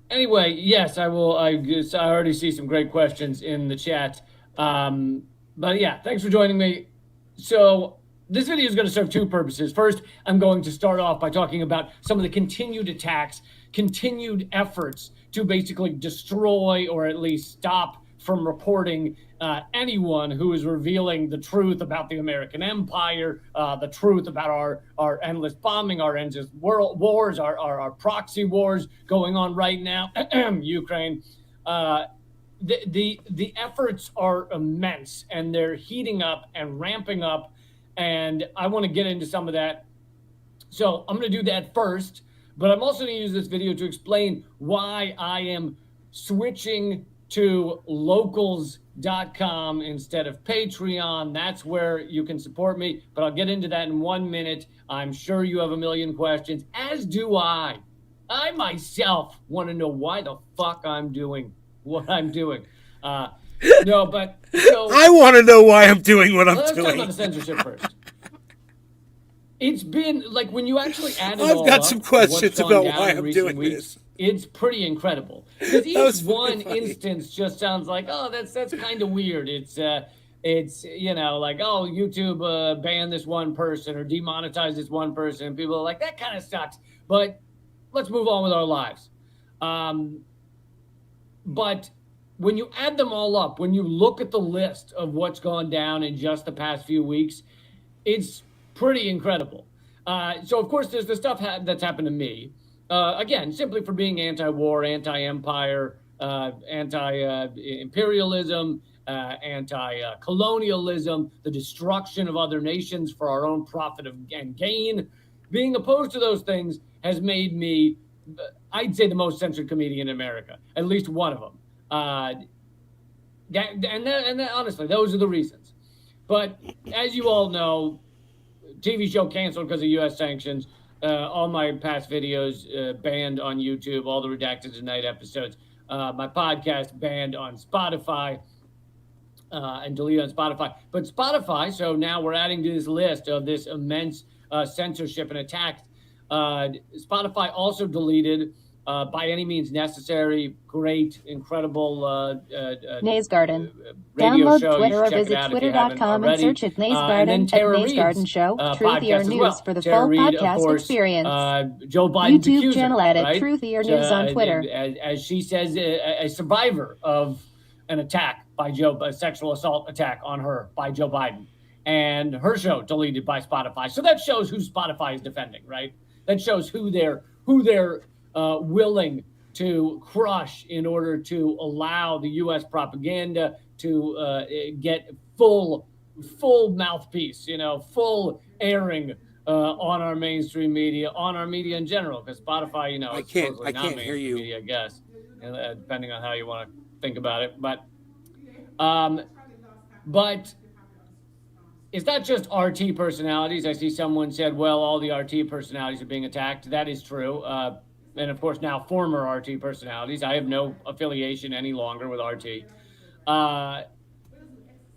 anyway, yes, I will. I already see some great questions in the chat. But yeah, thanks for joining me. So this video is going to serve two purposes. First, I'm going to start off by talking about some of the continued attacks, continued efforts to basically destroy or at least stop from reporting anyone who is revealing the truth about the American empire, the truth about our endless bombing, our endless world wars, our proxy wars going on right now, Ukraine. The efforts are immense, and they're heating up and ramping up, and I want to get into some of that. So I'm going to do that first, but I'm also going to use this video to explain why I am switching to locals.com instead of Patreon. That's where you can support me, but I'll get into that in 1 minute. I'm sure you have a million questions, as do I. I myself want to know why the fuck I'm doing what I'm doing. No, but so I want to know why I'm doing what I'm let's doing. talk about the censorship first. It's been like when you actually add it I've all got up, some questions what's gone about down why in I'm recent doing weeks, this. It's pretty incredible because was each pretty one funny. instance just sounds like, oh, that's kind of weird. It's you know, like, oh, YouTube banned this one person or demonetized this one person, and people are like, that kind of sucks. But let's move on with our lives. But when you add them all up, when you look at the list of what's gone down in just the past few weeks, it's pretty incredible. So, of course, there's the stuff that's happened to me. Again, simply for being anti-war, anti-empire, anti-imperialism, anti-colonialism, the destruction of other nations for our own profit and gain. Being opposed to those things has made me, I'd say, the most censored comedian in America, at least one of them. Honestly, those are the reasons. But as you all know, TV show canceled because of U.S. sanctions. All my past videos banned on YouTube, all the Redacted Tonight episodes. My podcast banned on Spotify and deleted on Spotify. But Spotify, so now we're adding to this list of this immense censorship and attacks. Spotify also deleted By Any Means Necessary, great, incredible Nays Garden. radio Download show. Twitter You or should check visit it out if you haven't twitter.com and already. search at Nays And Garden then at Tara Nays Reid's, Garden Show, podcast Truthier as News well. for the Tara full Reid, of podcast course, experience. Joe Biden's YouTube accuser, channel at right? Truthier News on Twitter. As she says, a survivor of an attack by a sexual assault attack on her by Joe Biden, and her show deleted by Spotify. So that shows who Spotify is defending, right? That shows who they're willing to crush in order to allow the U.S. propaganda to get full mouthpiece, full airing on our mainstream media, on our media in general. Because Spotify, I is can't supposedly not hear mainstream you. media, I guess, depending on how you want to think about it. But it's not just RT personalities. I see someone said, well, all the RT personalities are being attacked. That is true. And of course, now former RT personalities. I have no affiliation any longer with RT.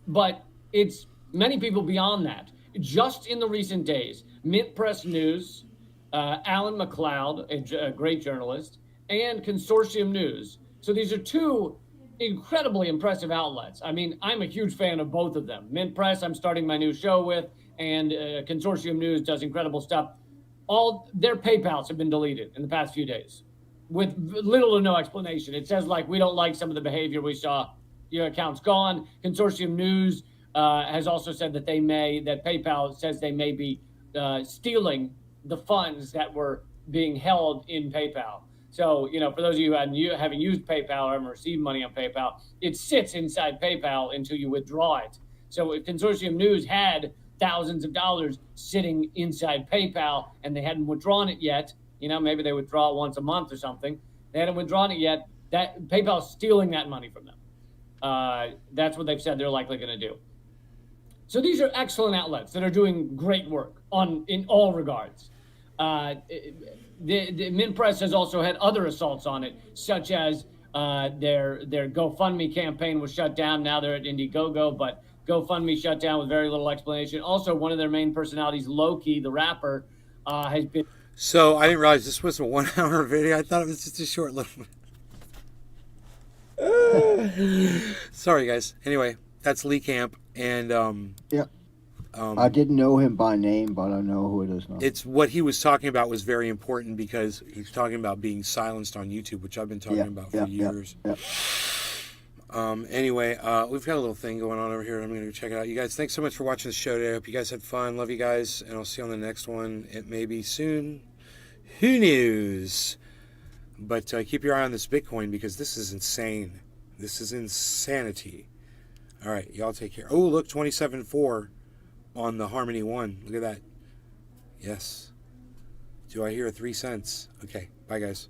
But it's many people beyond that. Just in the recent days, Mint Press News, Alan McLeod, a great journalist, and Consortium News. So these are two incredibly impressive outlets. I mean, I'm a huge fan of both of them. Mint Press, I'm starting my new show with, and Consortium News does incredible stuff. All their PayPals have been deleted in the past few days with little or no explanation. It says, like, we don't like some of the behavior we saw. Your account's gone. Consortium News has also said that PayPal says they may be stealing the funds that were being held in PayPal. So, for those of you who haven't used PayPal or haven't received money on PayPal, it sits inside PayPal until you withdraw it. So if Consortium News had thousands of dollars sitting inside PayPal and they hadn't withdrawn it yet, maybe they withdraw it once a month or something. They hadn't withdrawn it yet. That PayPal's stealing that money from them. That's what they've said they're likely going to do. So these are excellent outlets that are doing great work in all regards. The Mint Press has also had other assaults on it, such as their GoFundMe campaign was shut down. Now they're at Indiegogo, but GoFundMe shut down with very little explanation. Also, one of their main personalities, Loki, the rapper, has been. So I didn't realize this was a 1 hour video. I thought it was just a short little. Sorry, guys. Anyway, that's Lee Camp, and yeah. I didn't know him by name, but I know who it is now. It's what he was talking about was very important because he's talking about being silenced on YouTube, which I've been talking about for years. Anyway, we've got a little thing going on over here. I'm going to go check it out. You guys, thanks so much for watching the show today. I hope you guys had fun. Love you guys, and I'll see you on the next one. It may be soon. Who knows? But keep your eye on this Bitcoin because this is insane. This is insanity. All right, y'all take care. Oh, look, 27.4 on the Harmony One. Look at that. Yes. Do I hear 3 cents? Okay, bye, guys.